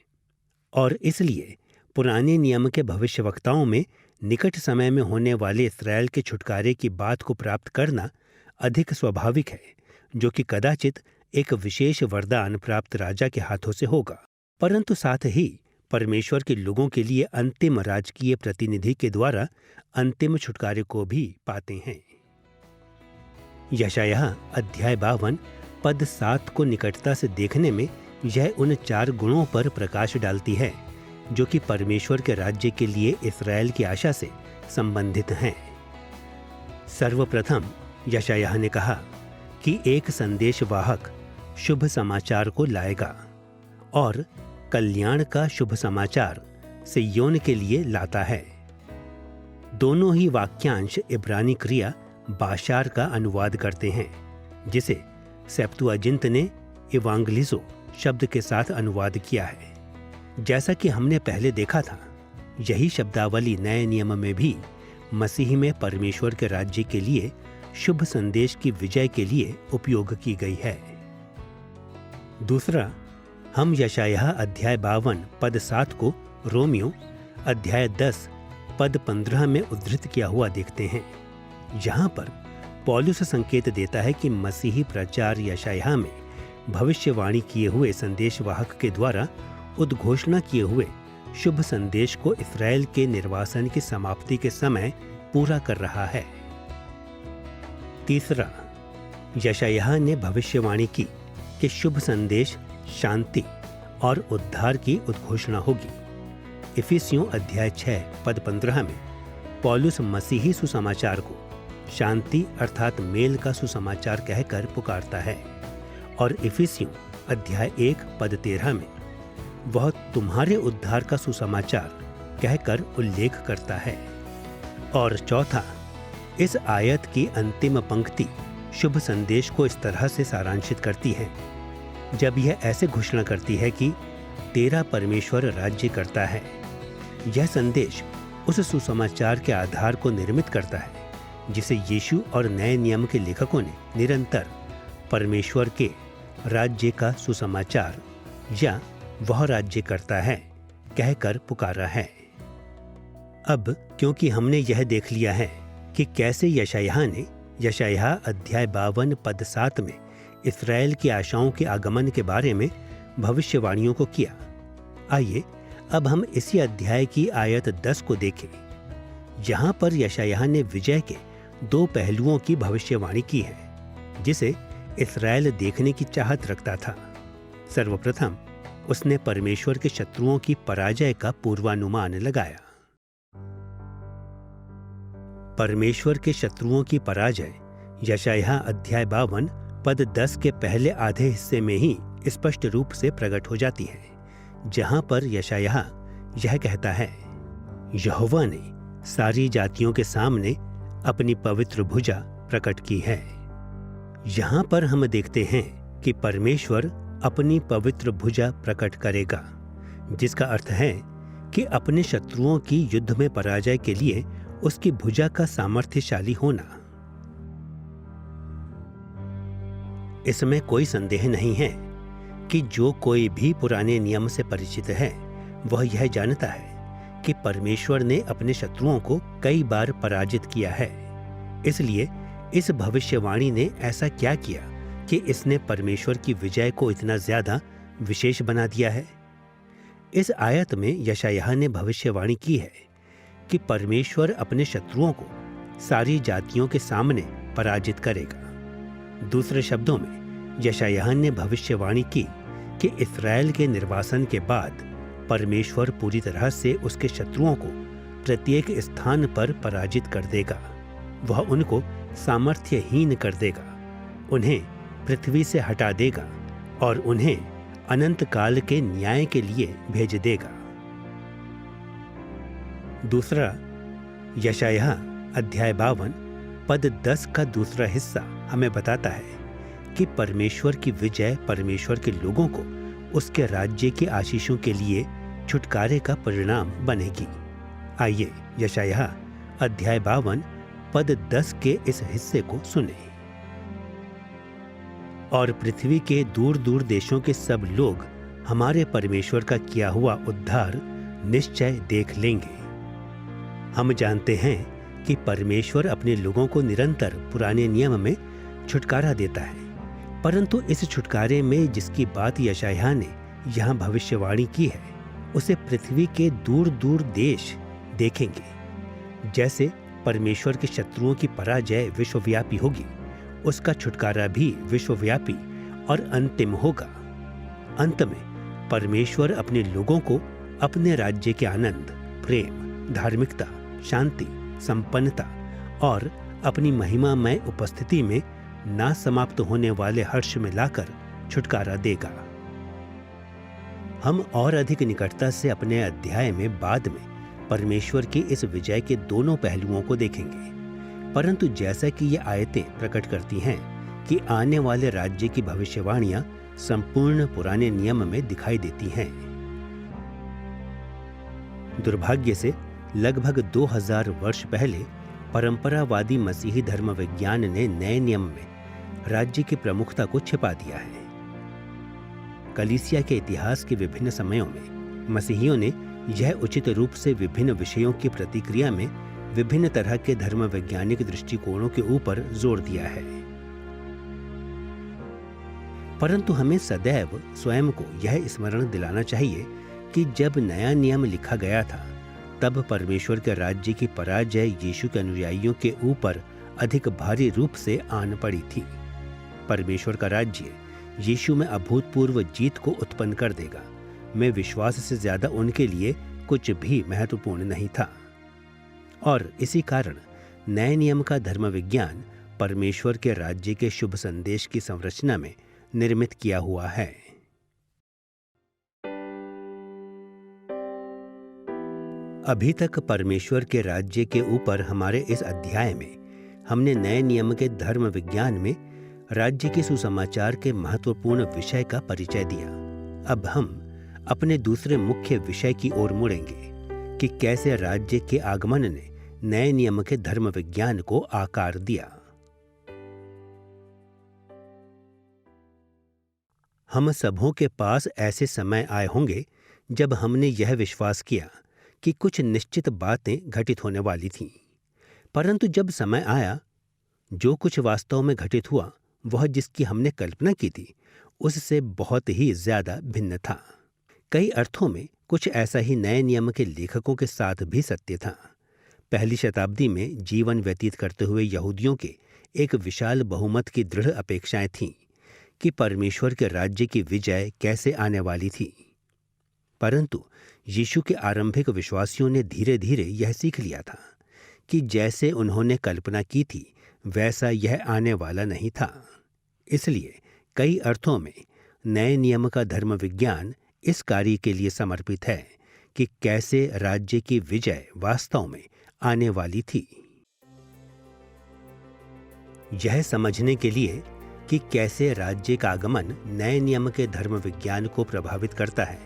और इसलिए पुराने नियम के भविष्यवक्ताओं में निकट समय में होने वाले इस्राएल के छुटकारे की बात को प्राप्त करना अधिक स्वाभाविक है, जो कि कदाचित एक विशेष वरदान प्राप्त राजा के हाथों से होगा, परंतु साथ ही परमेश्वर के लोगों के लिए अंतिम राजकीय प्रतिनिधि के द्वारा अंतिम छुटकारे को भी पाते हैं। यशायाह अध्याय 52 पद 7 को निकटता से देखने में यह उन 4 गुणों पर प्रकाश डालती है जो कि परमेश्वर के राज्य के लिए इस्राएल की आशा से संबंधित हैं। सर्वप्रथम यशायाह ने कहा कि एक संदेशवाहक शुभ समाचार को लाएगा, और कल्याण का शुभ समाचार सिय्योन के लिए लाता है। दोनों ही वाक्यांश इब्रानी क्रिया बाशार का अनुवाद करते हैं, जिसे सेप्तुअजिंत ने इवांगलिजो शब्द के साथ अनुवाद किया है। जैसा कि हमने पहले देखा था, यही शब्दावली नए नियम में भी मसीह में परमेश्वर के राज्य के लिए शुभ संदेश की विजय के लिए उपयोग की गई है। दूसरा, हम यशायाह अध्याय 52 पद 7 को रोमियो अध्याय 10 पद 15 में उद्धृत किया हुआ देखते हैं। यहाँ पर पौलुस संकेत देता है कि मसीही प्रचार यशायाह में भविष्यवाणी किए हुए संदेशवाहक के द्वारा उद्घोषणा किए हुए शुभ संदेश को इस्राएल के निर्वासन की समाप्ति के समय पूरा कर रहा है। तीसरा, यशायाह ने भविष्यवाणी की कि शुभ संदेश शांति और उद्धार की उद्घोषणा होगी। इफिसियों अध्याय 6 पद 15 में पौलुस मसीही सुसमाचार को शांति अर्थात मेल का सुसमाचार कहकर पुकारता है, और इफिसियों अध्याय 1 पद 13 में वह तुम्हारे उद्धार का सुसमाचार कहकर उल्लेख करता है। और चौथा, इस आयत की अंतिम पंक्ति शुभ संदेश को इस तरह से सारांशित करती है, जब यह ऐसे घोषणा करती है कि तेरा परमेश्वर राज्य करता है। यह संदेश उस सुसमाचार के आधार को निर्मित करता है जिसे यीशु और नए नियम के लेखकों ने निरंतर परमेश्वर के राज्य का सुसमाचार या वह राज्य करता है कहकर पुकारा है। अब क्योंकि हमने यह देख लिया है कि कैसे यशायाह ने यशायाह अध्याय 52 पद 7 में इस्राएल की आशाओं के आगमन के बारे में भविष्यवाणियों को किया, आइए अब हम इसी अध्याय की आयत 10 को देखें। यहाँ पर यशायाह ने विजय के 2 पहलुओं की भविष्यवाणी की है जिसे इस्राएल देखने की चाहत रखता था। सर्वप्रथम उसने परमेश्वर के शत्रुओं की पराजय का पूर्वानुमान लगाया। परमेश्वर के शत्रुओं की पराजय यशायाह अध्याय 52 पद 10 के पहले आधे हिस्से में ही स्पष्ट रूप से प्रकट हो जाती है, जहां पर यशायाह यह कहता है, यहोवा ने सारी जातियों के सामने अपनी पवित्र भुजा प्रकट की है। यहां पर हम देखते हैं कि परमेश्वर अपनी पवित्र भुजा प्रकट करेगा, जिसका अर्थ है कि अपने शत्रुओं की युद्ध में पराजय के लिए उसकी भुजा का सामर्थ्यशाली होना। इसमें कोई संदेह नहीं है कि जो कोई भी पुराने नियम से परिचित है वह यह जानता है कि परमेश्वर ने अपने शत्रुओं को कई बार पराजित किया है। इसलिए इस भविष्यवाणी ने ऐसा क्या किया कि इसने परमेश्वर की विजय को इतना ज्यादा विशेष बना दिया है। इस आयत में यशायाह ने भविष्यवाणी की है कि परमेश्वर अपने शत्रुओं को सारी जातियों के सामने पराजित करेगा। दूसरे शब्दों में यशायाह ने भविष्यवाणी की कि इस्राएल के निर्वासन के बाद परमेश्वर पूरी तरह से उसके शत्रुओं को प्रत्येक स्थान पर पराजित कर देगा। वह उनको सामर्थ्यहीन कर देगा, उन्हें पृथ्वी से हटा देगा और उन्हें अनंत काल के न्याय के लिए भेज देगा। दूसरा, यशायाह अध्याय 52 पद 10 का दूसरा हिस्सा हमें बताता है कि परमेश्वर की विजय परमेश्वर के लोगों को उसके राज्य की आशीषों के लिए छुटकारे का परिणाम बनेगी। आइए यशायाह अध्याय 52 पद 10 के इस हिस्से को सुने। और पृथ्वी के दूर दूर देशों के सब लोग हमारे परमेश्वर का किया हुआ उद्धार निश्चय देख लेंगे। हम जानते हैं कि परमेश्वर अपने लोगों को निरंतर पुराने नियम में छुटकारा देता है, परंतु इस छुटकारे में जिसकी बात यशायाह ने यहाँ भविष्यवाणी की है, उसे पृथ्वी के दूर दूर देश देखेंगे। जैसे परमेश्वर के शत्रुओं की पराजय विश्वव्यापी होगी, उसका छुटकारा भी विश्वव्यापी और अंतिम होगा। अंत में परमेश्वर अपने लोगों को अपने राज्य के आनंद, प्रेम, धार्मिकता, शांति, संपन्नता और अपनी महिमामय उपस्थिति में ना समाप्त होने वाले हर्ष में लाकर छुटकारा देगा। हम और अधिक निकटता से अपने अध्याय में बाद में परमेश्वर की इस विजय के दोनों पहलुओं को देखेंगे, परंतु जैसा कि ये आयतें प्रकट करती हैं कि आने वाले राज्य की भविष्यवाणियां संपूर्ण पुराने नियम में दिखाई देती हैं। दुर्भाग्य से लगभग 2000 वर्ष पहले परंपरावादी मसीही धर्म विज्ञान ने नए नियम में राज्य की प्रमुखता को छिपा दिया है। कलीसिया के इतिहास के विभिन्न समयों में मसीहियों ने यह उचित रूप से विभिन्न विषयों की प्रतिक्रिया में विभिन्न तरह के धर्म वैज्ञानिक दृष्टिकोणों के ऊपर जोर दिया है, परंतु हमें सदैव स्वयं को यह स्मरण दिलाना चाहिए कि जब नया नियम लिखा गया था, तब परमेश्वर के राज्य की पराजय यीशु के अनुयायियों के ऊपर अधिक भारी रूप से आन पड़ी थी। परमेश्वर का राज्य यीशु में अभूतपूर्व जीत को उत्पन्न कर देगा, में विश्वास से ज्यादा उनके लिए कुछ भी महत्वपूर्ण नहीं था। और इसी कारण नए नियम का धर्म विज्ञान परमेश्वर के राज्य के शुभ संदेश की संरचना में निर्मित किया हुआ है। अभी तक परमेश्वर के राज्य के ऊपर हमारे इस अध्याय में हमने नए नियम के धर्म विज्ञान में राज्य के सुसमाचार के महत्वपूर्ण विषय का परिचय दिया। अब हम अपने दूसरे मुख्य विषय की ओर मुड़ेंगे कि कैसे राज्य के आगमन ने नए नियम के धर्म विज्ञान को आकार दिया। हम सबों के पास ऐसे समय आए होंगे जब हमने यह विश्वास किया कि कुछ निश्चित बातें घटित होने वाली थीं, परंतु जब समय आया, जो कुछ वास्तव में घटित हुआ वह जिसकी हमने कल्पना की थी उससे बहुत ही ज्यादा भिन्न था। कई अर्थों में कुछ ऐसा ही नए नियम के लेखकों के साथ भी सत्य था। पहली शताब्दी में जीवन व्यतीत करते हुए यहूदियों के एक विशाल बहुमत की दृढ़ अपेक्षाएं थीं कि परमेश्वर के राज्य की विजय कैसे आने वाली थी, परंतु यीशु के आरंभिक विश्वासियों ने धीरे धीरे यह सीख लिया था कि जैसे उन्होंने कल्पना की थी वैसा यह आने वाला नहीं था। इसलिए कई अर्थों में नए नियम का धर्म विज्ञान इस कार्य के लिए समर्पित है कि कैसे राज्य की विजय वास्तव में आने वाली थी। यह समझने के लिए कि कैसे राज्य का आगमन नए नियम के धर्म विज्ञान को प्रभावित करता है,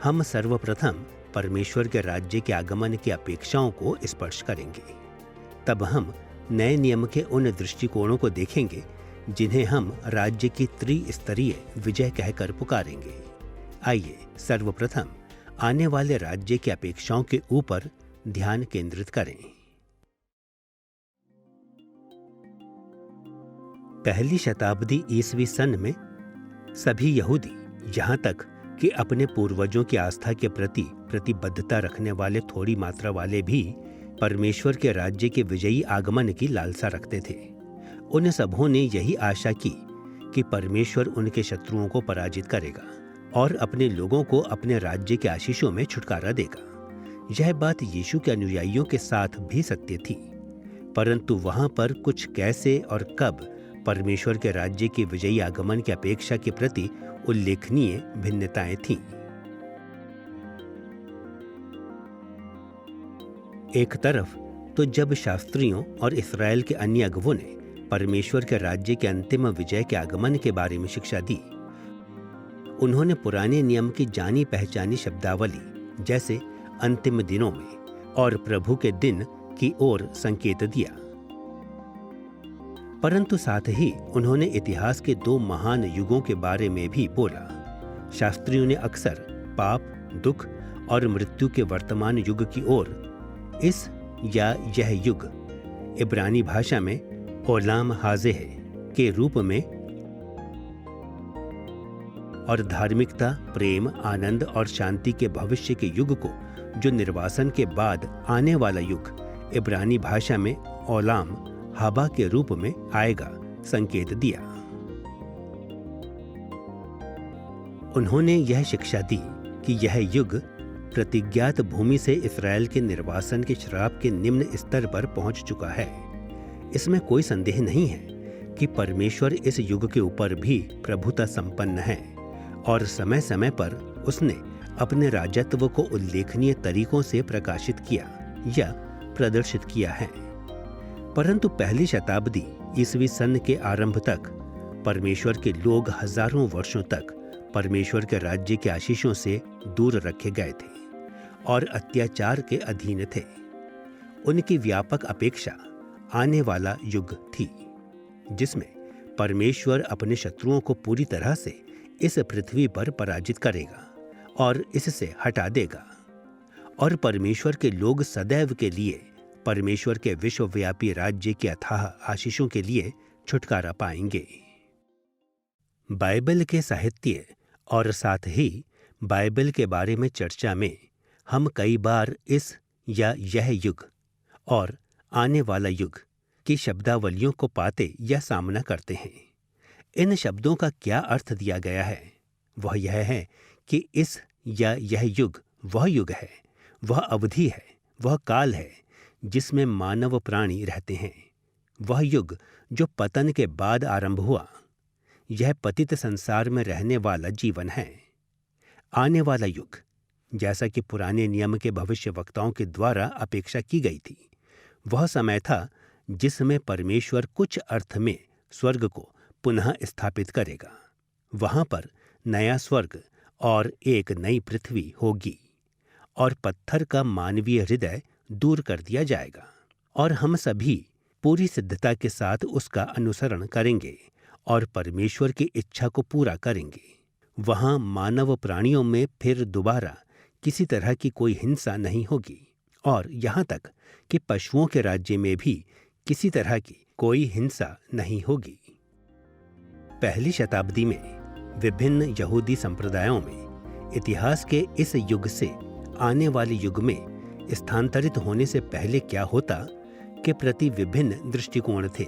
हम सर्वप्रथम परमेश्वर के राज्य के आगमन की अपेक्षाओं को स्पर्श करेंगे। तब हम नए नियम के उन दृष्टिकोणों को देखेंगे जिन्हें हम राज्य की त्रिस्तरीय विजय कहकर पुकारेंगे। आइए सर्वप्रथम आने वाले राज्य की अपेक्षाओं के ऊपर ध्यान केंद्रित करें। पहली शताब्दी ईसवी सन में सभी यहूदी, यहाँ तक कि अपने पूर्वजों की आस्था के प्रति प्रतिबद्धता रखने वाले थोड़ी मात्रा वाले भी परमेश्वर के राज्य के विजयी आगमन की लालसा रखते थे। उन सबों ने यही आशा की कि परमेश्वर उनके शत्रुओं को पराजित करेगा और अपने लोगों को अपने राज्य के आशीषों में छुटकारा देगा। यह बात यीशु के अनुयायियों के साथ भी सत्य थी, परंतु वहां पर कुछ कैसे और कब परमेश्वर के राज्य के विजयी आगमन की अपेक्षा के प्रति उल्लेखनीय भिन्नताएं थीं। एक तरफ तो जब शास्त्रियों और इस्राएल के अन्य अगुवों ने परमेश्वर के राज्य के अंतिम विजय के आगमन के बारे में शिक्षा दी, उन्होंने पुराने नियम की जानी पहचानी शब्दावली जैसे अंतिम दिनों में और प्रभु के दिन की ओर संकेत दिया। परंतु साथ ही उन्होंने इतिहास के दो महान युगों के बारे में भी बोला। शास्त्रियों ने अक्सर पाप, दुख और मृत्यु के वर्तमान युग की ओर इस या यह युग इब्रानी भाषा में ओलाम हाज़ेह के रूप में और धार्मिकता, प्रेम, आनंद और शांति के भविष्य के युग को, जो निर्वासन के बाद आने वाला युग इब्रानी भाषा में ओलाम हाबा के रूप में आएगा, संकेत दिया। उन्होंने यह शिक्षा दी कि यह युग प्रतिज्ञात भूमि से इस्राएल के निर्वासन के श्राप के निम्न स्तर पर पहुंच चुका है। इसमें कोई संदेह नहीं है कि परमेश्वर इस युग के ऊपर भी प्रभुता संपन्न है और समय समय पर उसने अपने राजत्व को उल्लेखनीय तरीकों से प्रकाशित किया या प्रदर्शित किया है। परंतु पहली शताब्दी ईसवी सन के आरंभ तक परमेश्वर के लोग हजारों वर्षों तक परमेश्वर के राज्य के आशीषों से दूर रखे गए थे और अत्याचार के अधीन थे। उनकी व्यापक अपेक्षा आने वाला युग थी जिसमें परमेश्वर अपने शत्रुओं को पूरी तरह से इस पृथ्वी पर पराजित करेगा और इससे हटा देगा और परमेश्वर के लोग सदैव के लिए परमेश्वर के विश्वव्यापी राज्य के अथाह आशीषों के लिए छुटकारा पाएंगे। बाइबल के साहित्य और साथ ही बाइबल के बारे में चर्चा में हम कई बार इस या यह युग और आने वाला युग की शब्दावलियों को पाते या सामना करते हैं। इन शब्दों का क्या अर्थ दिया गया है? वह यह है कि इस या यह युग वह युग है, वह अवधि है, वह काल है जिसमें मानव प्राणी रहते हैं। वह युग जो पतन के बाद आरंभ हुआ, यह पतित संसार में रहने वाला जीवन है। आने वाला युग, जैसा कि पुराने नियम के भविष्यवक्ताओं के द्वारा अपेक्षा की गई थी, वह समय था जिसमें परमेश्वर कुछ अर्थ में स्वर्ग को पुनः स्थापित करेगा। वहां पर नया स्वर्ग और एक नई पृथ्वी होगी और पत्थर का मानवीय हृदय दूर कर दिया जाएगा और हम सभी पूरी सिद्धता के साथ उसका अनुसरण करेंगे और परमेश्वर की इच्छा को पूरा करेंगे। वहां मानव प्राणियों में फिर दोबारा किसी तरह की कोई हिंसा नहीं होगी और यहाँ तक कि पशुओं के राज्य में भी किसी तरह की कोई हिंसा नहीं होगी। पहली शताब्दी में विभिन्न यहूदी संप्रदायों में इतिहास के इस युग से आने वाले युग में स्थानांतरित होने से पहले क्या होता के प्रति विभिन्न दृष्टिकोण थे,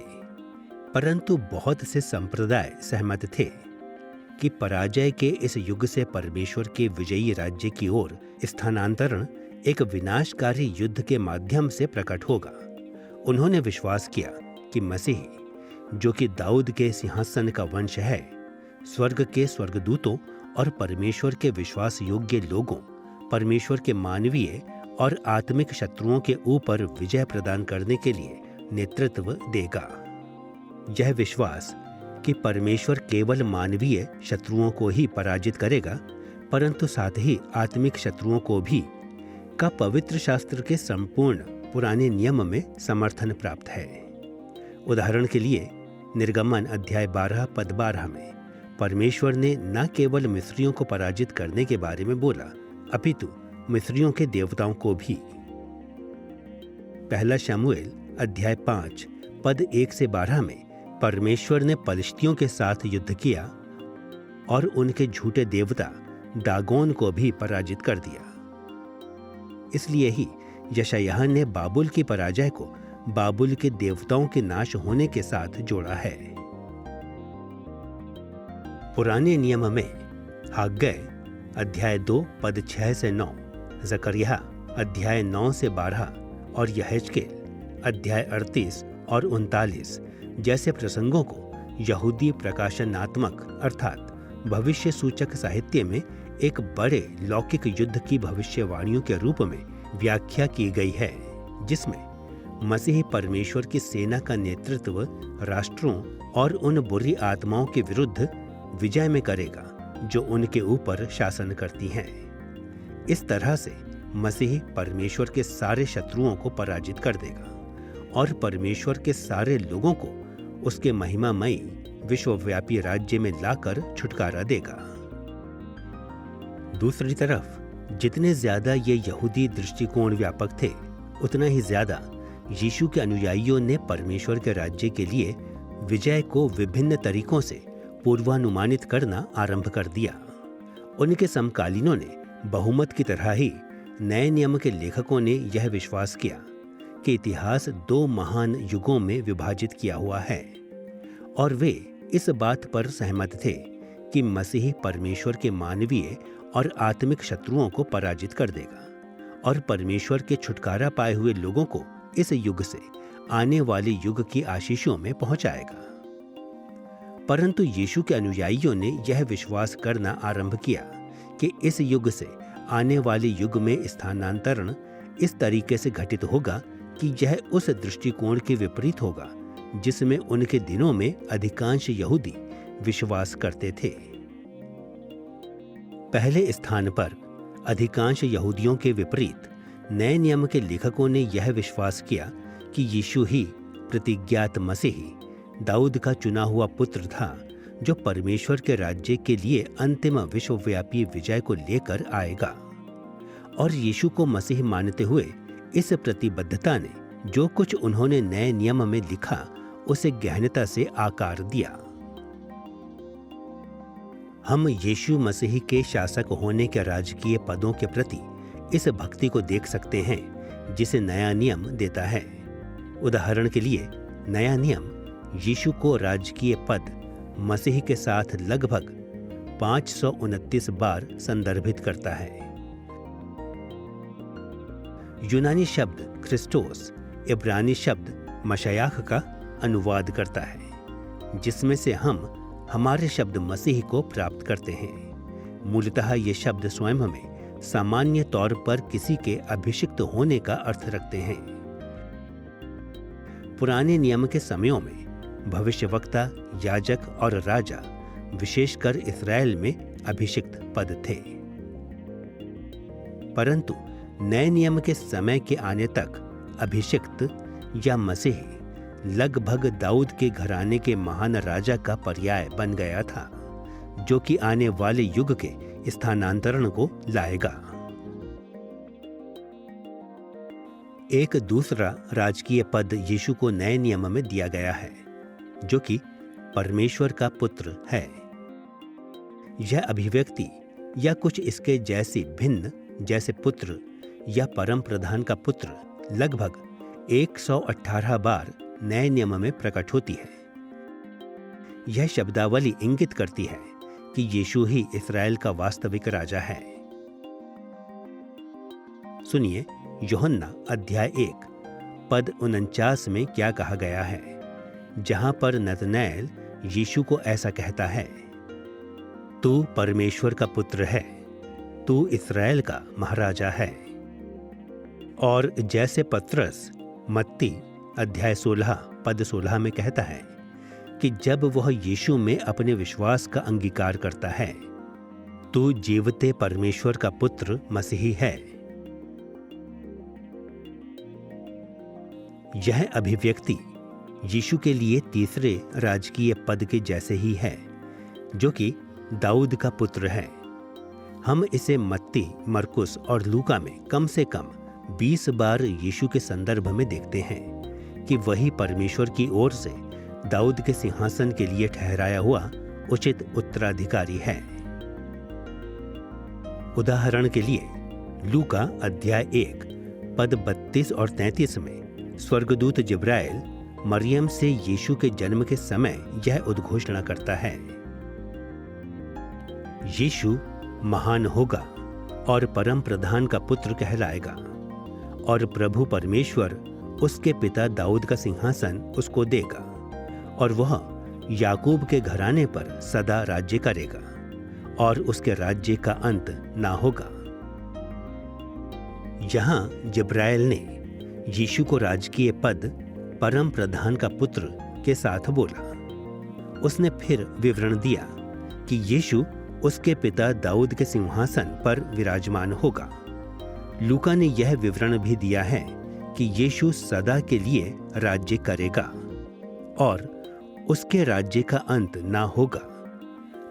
परंतु बहुत से संप्रदाय सहमत थे कि पराजय के इस युग से परमेश्वर के विजयी राज्य की ओर स्थानांतरण एक विनाशकारी युद्ध के माध्यम से प्रकट होगा उन्होंने विश्वास किया कि मसीह, जो कि दाऊद के सिंहासन का वंश है, स्वर्ग के स्वर्गदूतों और परमेश्वर के विश्वास योग्य लोगों, परमेश्वर के मानवीय और आत्मिक शत्रुओं के ऊपर विजय प्रदान करने के लिए नेतृत्व देगा। यह विश्वास कि परमेश्वर केवल मानवीय शत्रुओं को ही पराजित करेगा, परंतु साथ ही आत्मिक शत्रुओं को भी, का पवित्र शास्त्र के संपूर्ण पुराने नियम में समर्थन प्राप्त है। उदाहरण के लिए निर्गमन अध्याय 12 पद 12 में परमेश्वर ने न केवल मिस्रियों को पराजित करने के बारे में बोला, अपितु मिस्रियों के देवताओं को भी। पहला शमूएल अध्याय 5 पद 1 से 12 में परमेश्वर ने पलिश्तियों के साथ युद्ध किया और उनके झूठे देवता दागोन को भी पराजित कर दिया। इसलिए ही यशायाह ने बाबुल की पराजय को बाबुल के देवताओं के नाश होने के साथ जोड़ा है। पुराने नियम में हाग्गै अध्याय 2 पद 6 से 9, जकरिया अध्याय 9 से 12 और यहेजकेल अध्याय 38 और 39 जैसे प्रसंगों को यहूदी प्रकाशनात्मक अर्थात भविष्य सूचक साहित्य में एक बड़े लौकिक युद्ध की भविष्यवाणियों के रूप में व्याख्या की गई है, जिसमें मसीह परमेश्वर की सेना का नेतृत्व राष्ट्रों और उन बुरी आत्माओं के विरुद्ध विजय में करेगा जो उनके ऊपर शासन करती हैं। इस तरह से मसीह परमेश्वर के सारे शत्रुओं को पराजित कर देगा और परमेश्वर के सारे लोगों को उसके महिमामयी विश्वव्यापी राज्य में लाकर छुटकारा देगा। दूसरी तरफ जितने ज्यादा ये यहूदी दृष्टिकोण व्यापक थे, उतना ही ज्यादा यीशु के अनुयायियों ने परमेश्वर के राज्य के लिए विजय को विभिन्न तरीकों से पूर्वानुमानित करना आरंभ कर दिया। उनके समकालीनों ने बहुमत की तरह ही नए नियम के लेखकों ने यह विश्वास किया कि इतिहास 2 महान युगों में विभाजित किया हुआ है और वे इस बात पर सहमत थे कि मसीह परमेश्वर के मानवीय और आत्मिक शत्रुओं को पराजित कर देगा और परमेश्वर के छुटकारा पाए हुए लोगों को इस युग से आने वाले युग की आशीषों में पहुंचाएगा। परंतु यीशु के अनुयायियों ने यह विश्वास करना आरंभ किया कि इस युग से आने वाले युग में स्थानांतरण इस तरीके से घटित होगा कि यह उस दृष्टिकोण के विपरीत होगा जिसमें उनके दिनों में अधिकांश यहूदी विश्वास करते थे। पहले स्थान पर अधिकांश यहूदियों के विपरीत नए नियम के लेखकों ने यह विश्वास किया कि यीशु ही प्रतिज्ञात मसीही, दाऊद का चुना हुआ पुत्र था, जो परमेश्वर के राज्य के लिए अंतिम विश्वव्यापी विजय को लेकर आएगा। और यीशु को मसीह मानते हुए इस प्रतिबद्धता ने जो कुछ उन्होंने नए नियम में लिखा उसे गहनता से आकार दिया। हम यीशु मसीह के शासक होने के राजकीय पदों के प्रति इस भक्ति को देख सकते हैं जिसे नया नियम देता है। उदाहरण के लिए नया नियम यीशु को राजकीय पद मसीह के साथ लगभग 529 बार संदर्भित करता है। यूनानी शब्द क्रिस्टोस इब्रानी शब्द मशायाह का अनुवाद करता है, जिसमें से हम हमारे शब्द मसीह को प्राप्त करते हैं। मूलतः ये शब्द स्वयं में सामान्य तौर पर किसी के अभिषिक्त होने का अर्थ रखते हैं। पुराने नियम के समयों में भविष्यवक्ता, याजक और राजा विशेषकर इस्राएल में अभिषिक्त पद थे। परंतु नए नियम के समय के आने तक अभिषिक्त या मसीह लगभग दाऊद के घराने के महान राजा का पर्याय बन गया था, जो कि आने वाले युग के स्थानांतरण को लाएगा। एक दूसरा राजकीय पद यीशु को नए नियम में दिया गया है, जो कि परमेश्वर का पुत्र है। यह अभिव्यक्ति या कुछ इसके जैसी भिन्न, जैसे पुत्र या परम प्रधान का पुत्र, लगभग 118 बार नए नियम में प्रकट होती है। यह शब्दावली इंगित करती है कि यीशु ही इस्राएल का वास्तविक राजा है। सुनिए यूहन्ना अध्याय 1 पद 49 में क्या कहा गया है, जहां पर नतनएल यीशु को ऐसा कहता है, तू परमेश्वर का पुत्र है, तू इस्राएल का महाराजा है। और जैसे पतरस मत्ती अध्याय 16 पद 16 में कहता है कि जब वह यीशु में अपने विश्वास का अंगीकार करता है, तू जीवते परमेश्वर का पुत्र मसीही है। यह अभिव्यक्ति यीशु के लिए तीसरे राजकीय पद के जैसे ही है, जो कि दाऊद का पुत्र है। हम इसे मत्ती, मरकुस और लूका में कम से कम 20 बार यीशु के संदर्भ में देखते हैं कि वही परमेश्वर की ओर से दाऊद के सिंहासन के लिए ठहराया हुआ उचित उत्तराधिकारी है। उदाहरण के लिए लूका अध्याय 1 पद 32 और 33 में स्वर्गदूत जिब्राइल मरियम से यीशु के जन्म के समय यह उद्घोषणा करता है, यीशु महान होगा और परम प्रधान का पुत्र कहलाएगा, और प्रभु परमेश्वर उसके पिता दाऊद का सिंहासन उसको देगा, और वह याकूब के घराने पर सदा राज्य करेगा, और उसके राज्य का अंत ना होगा। यहाँ जिब्राइल ने यीशु को राजकीय पद परम प्रधान का पुत्र के साथ बोला। उसने फिर विवरण दिया कि यीशु उसके पिता दाऊद के सिंहासन पर विराजमान होगा। लूका ने यह विवरण भी दिया है कि यीशु सदा के लिए राज्य करेगा और उसके राज्य का अंत ना होगा।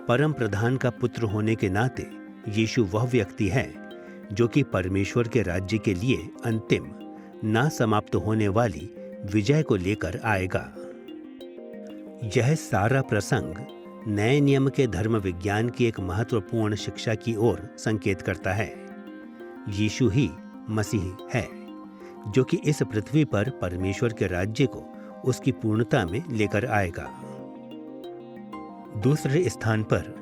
परम प्रधान का पुत्र होने के नाते यीशु वह व्यक्ति है जो कि परमेश्वर के राज्य के लिए अंतिम, ना समाप्त होने वाली विजय को लेकर आएगा। यह सारा प्रसंग नए नियम के धर्म विज्ञान की एक महत्वपूर्ण शिक्षा की ओर संकेत करता है। यीशु ही मसीह है जो कि इस पृथ्वी पर परमेश्वर के राज्य को उसकी पूर्णता में लेकर आएगा। दूसरे स्थान पर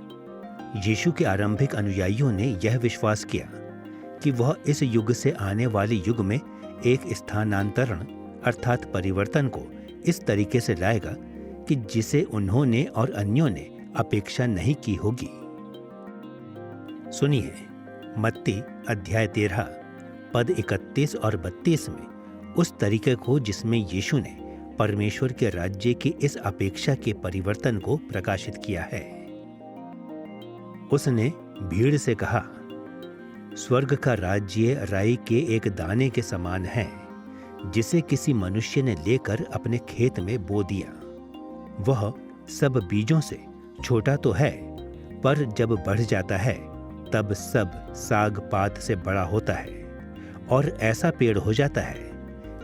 यीशु के आरंभिक अनुयायियों ने यह विश्वास किया कि वह इस युग से आने वाले युग में एक स्थानांतरण अर्थात परिवर्तन को इस तरीके से लाएगा कि जिसे उन्होंने और अन्यों ने अपेक्षा नहीं की होगी। सुनिए मत्ती अध्याय 13 पद 31 और 32 में उस तरीके को जिसमें यीशु ने परमेश्वर के राज्य की इस अपेक्षा के परिवर्तन को प्रकाशित किया है। उसने भीड़ से कहा, स्वर्ग का राज्य राई के एक दाने के समान है जिसे किसी मनुष्य ने लेकर अपने खेत में बो दिया। वह सब बीजों से छोटा तो है, पर जब बढ़ जाता है तब सब साग पात से बड़ा होता है और ऐसा पेड़ हो जाता है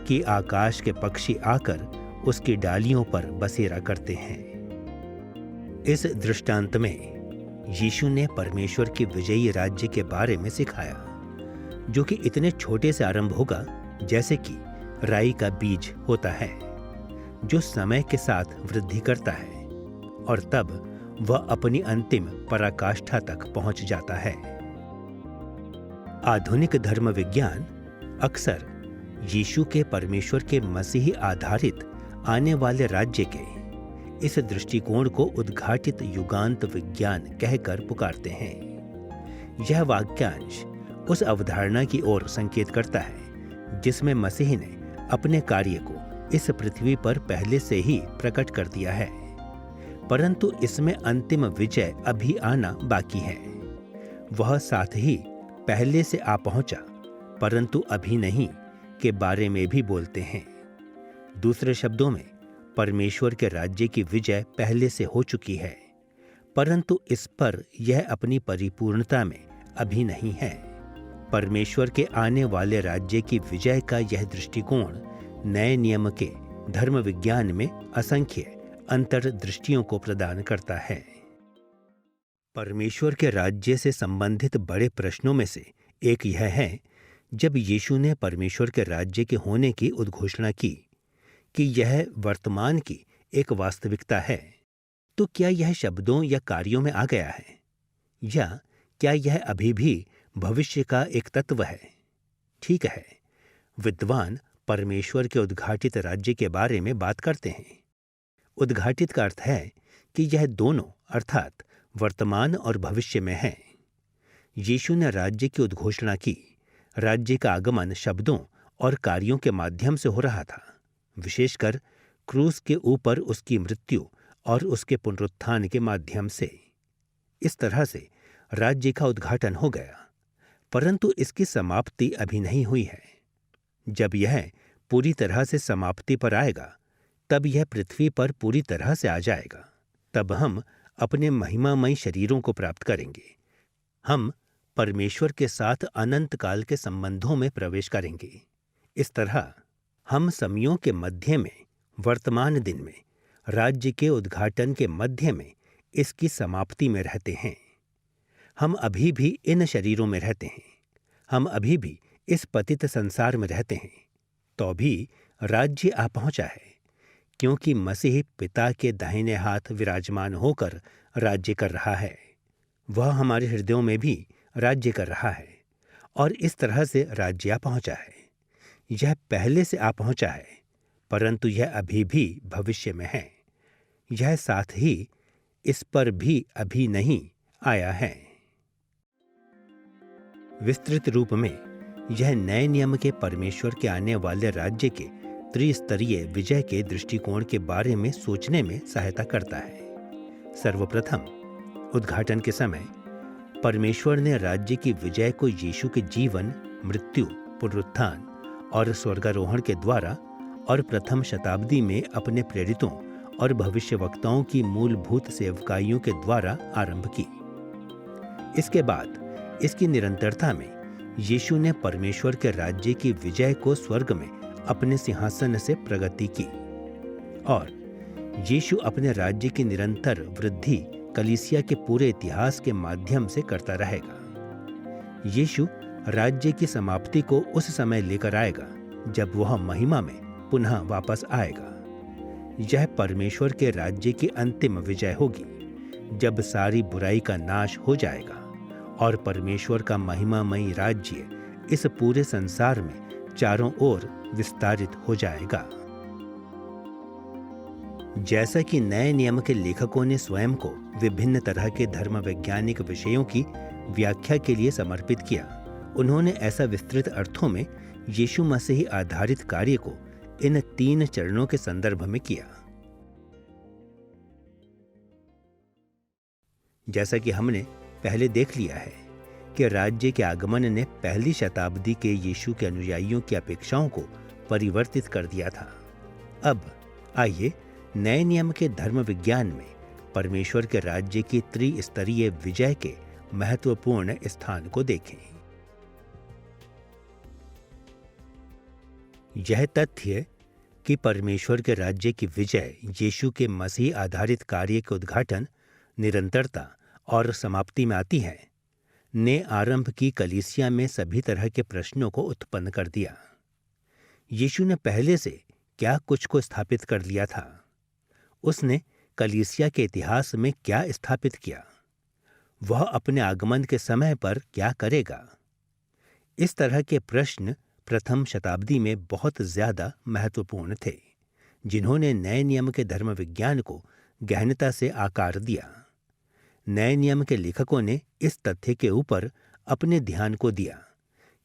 कि आकाश के पक्षी आकर उसकी डालियों पर बसेरा करते हैं। इस दृष्टांत में यीशु ने परमेश्वर के विजयी राज्य के बारे में सिखाया, जो कि इतने छोटे से आरंभ होगा जैसे कि राई का बीज होता है, जो समय के साथ वृद्धि करता है और तब वह अपनी अंतिम पराकाष्ठा तक पहुंच जाता है। आधुनिक धर्म विज्ञान अक्सर यीशु के परमेश्वर के मसीही आधारित आने वाले राज्य के इस दृष्टिकोण को उद्घाटित युगांत विज्ञान कहकर पुकारते हैं। यह वाक्यांश उस अवधारणा की ओर संकेत करता है जिसमें मसीह ने अपने कार्य को इस पृथ्वी पर पहले से ही प्रकट कर दिया है, परंतु इसमें अंतिम विजय अभी आना बाकी है। वह साथ ही पहले से आ पहुंचा परंतु अभी नहीं के बारे में भी बोलते हैं। दूसरे शब्दों में परमेश्वर के राज्य की विजय पहले से हो चुकी है, परंतु इस पर यह अपनी परिपूर्णता में अभी नहीं है। परमेश्वर के आने वाले राज्य की विजय का यह दृष्टिकोण नए नियम के धर्म विज्ञान में असंख्य अंतर्दृष्टियों को प्रदान करता है। परमेश्वर के राज्य से संबंधित बड़े प्रश्नों में से एक यह है, जब यीशु ने परमेश्वर के राज्य के होने की उद्घोषणा की कि यह वर्तमान की एक वास्तविकता है, तो क्या यह शब्दों या कार्यों में आ गया है, या क्या यह अभी भी भविष्य का एक तत्व है? ठीक है, विद्वान परमेश्वर के उद्घाटित राज्य के बारे में बात करते हैं। उद्घाटित का अर्थ है कि यह दोनों अर्थात वर्तमान और भविष्य में है। यीशु ने राज्य की उद्घोषणा की। राज्य का आगमन शब्दों और कार्यों के माध्यम से हो रहा था, विशेषकर क्रूस के ऊपर उसकी मृत्यु और उसके पुनरुत्थान के माध्यम से। इस तरह से राज्य का उद्घाटन हो गया, परंतु इसकी समाप्ति अभी नहीं हुई है। जब यह पूरी तरह से समाप्ति पर आएगा, तब यह पृथ्वी पर पूरी तरह से आ जाएगा। तब हम अपने महिमामय शरीरों को प्राप्त करेंगे। हम परमेश्वर के साथ अनंत काल के संबंधों में प्रवेश करेंगे। इस तरह हम समयों के मध्य में, वर्तमान दिन में, राज्य के उद्घाटन के मध्य में, इसकी समाप्ति में रहते हैं। हम अभी भी इन शरीरों में रहते हैं। हम अभी भी इस पतित संसार में रहते हैं। तो भी राज्य आ पहुंचा है, क्योंकि मसीह पिता के दाहिने हाथ विराजमान होकर राज्य कर रहा है। वह हमारे हृदयों में भी राज्य कर रहा है और इस तरह से राज्य आ पहुंचा है। यह पहले से आ पहुंचा है, परंतु यह अभी भी भविष्य में है। यह साथ ही इस पर भी अभी नहीं आया है। विस्तृत रूप में यह नए नियम के परमेश्वर के आने वाले राज्य के त्रिस्तरीय विजय के दृष्टिकोण के बारे में सोचने में सहायता करता है। सर्वप्रथम, उद्घाटन के समय परमेश्वर ने राज्य की विजय को यीशु के जीवन, मृत्यु, पुनरुत्थान और स्वर्गारोहण के द्वारा और प्रथम शताब्दी में अपने प्रेरितों और भविष्यवक्ताओं की मूलभूत सेवकाइयों के द्वारा आरंभ की। इसके बाद इसकी निरंतरता में यीशु ने परमेश्वर के राज्य की विजय को स्वर्ग में अपने सिंहासन से प्रगति की और यीशु अपने राज्य की निरंतर वृद्धि कलीसिया के पूरे इतिहास के माध्यम से करता रहेगा। यीशु राज्य की समाप्ति को उस समय लेकर आएगा जब वह महिमा में पुनः वापस आएगा। यह परमेश्वर के राज्य की अंतिम विजय होगी, जब सारी बुराई का नाश हो जाएगा और परमेश्वर का महिमामयी राज्य इस पूरे संसार में चारों ओर विस्तारित हो जाएगा। जैसा कि नए नियम के लेखकों ने स्वयं को विभिन्न तरह के धर्म वैज्ञानिक विषयों की व्याख्या के लिए समर्पित किया, उन्होंने ऐसा विस्तृत अर्थों में यीशु मसीह आधारित कार्य को इन 3 चरणों के संदर्भ में किया। जैसा कि हमने पहले देख लिया है कि राज्य के आगमन ने पहली शताब्दी के यीशु के अनुयायियों की अपेक्षाओं को परिवर्तित कर दिया था। अब आइए नए नियम के धर्म विज्ञान में परमेश्वर के राज्य की त्रिस्तरीय विजय के महत्वपूर्ण स्थान को देखें। यह तथ्य कि परमेश्वर के राज्य की विजय यीशु के मसीह आधारित कार्य के उद्घाटन, निरंतरता और समाप्ति में आती है, ने आरंभ की कलीसिया में सभी तरह के प्रश्नों को उत्पन्न कर दिया। यीशु ने पहले से क्या कुछ को स्थापित कर लिया था? उसने कलीसिया के इतिहास में क्या स्थापित किया? वह अपने आगमन के समय पर क्या करेगा? इस तरह के प्रश्न प्रथम शताब्दी में बहुत ज्यादा महत्वपूर्ण थे, जिन्होंने नए नियम के धर्म विज्ञान को गहनता से आकार दिया। नए नियम के लेखकों ने इस तथ्य के ऊपर अपने ध्यान को दिया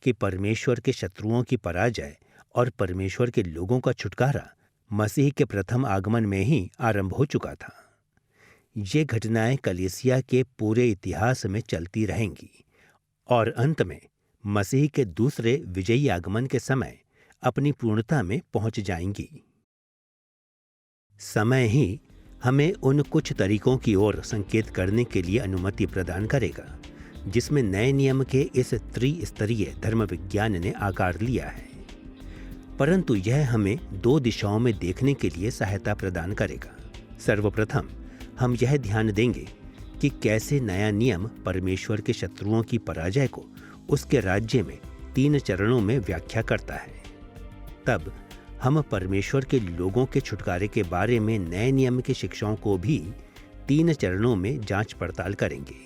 कि परमेश्वर के शत्रुओं की पराजय और परमेश्वर के लोगों का छुटकारा मसीह के प्रथम आगमन में ही आरंभ हो चुका था। ये घटनाएं कलीसिया के पूरे इतिहास में चलती रहेंगी और अंत में मसीह के दूसरे विजयी आगमन के समय अपनी पूर्णता में पहुंच जाएंगी। समय ही हमें उन कुछ तरीकों की ओर संकेत करने के लिए अनुमति प्रदान करेगा जिसमें नए नियम के इस त्रिस्तरीय धर्म विज्ञान ने आकार लिया है, परंतु यह हमें 2 दिशाओं में देखने के लिए सहायता प्रदान करेगा। सर्वप्रथम हम यह ध्यान देंगे कि कैसे नया नियम परमेश्वर के शत्रुओं की पराजय को उसके राज्य में 3 चरणों में व्याख्या करता है। तब हम परमेश्वर के लोगों के छुटकारे के बारे में नए नियम की शिक्षाओं को भी 3 चरणों में जांच पड़ताल करेंगे।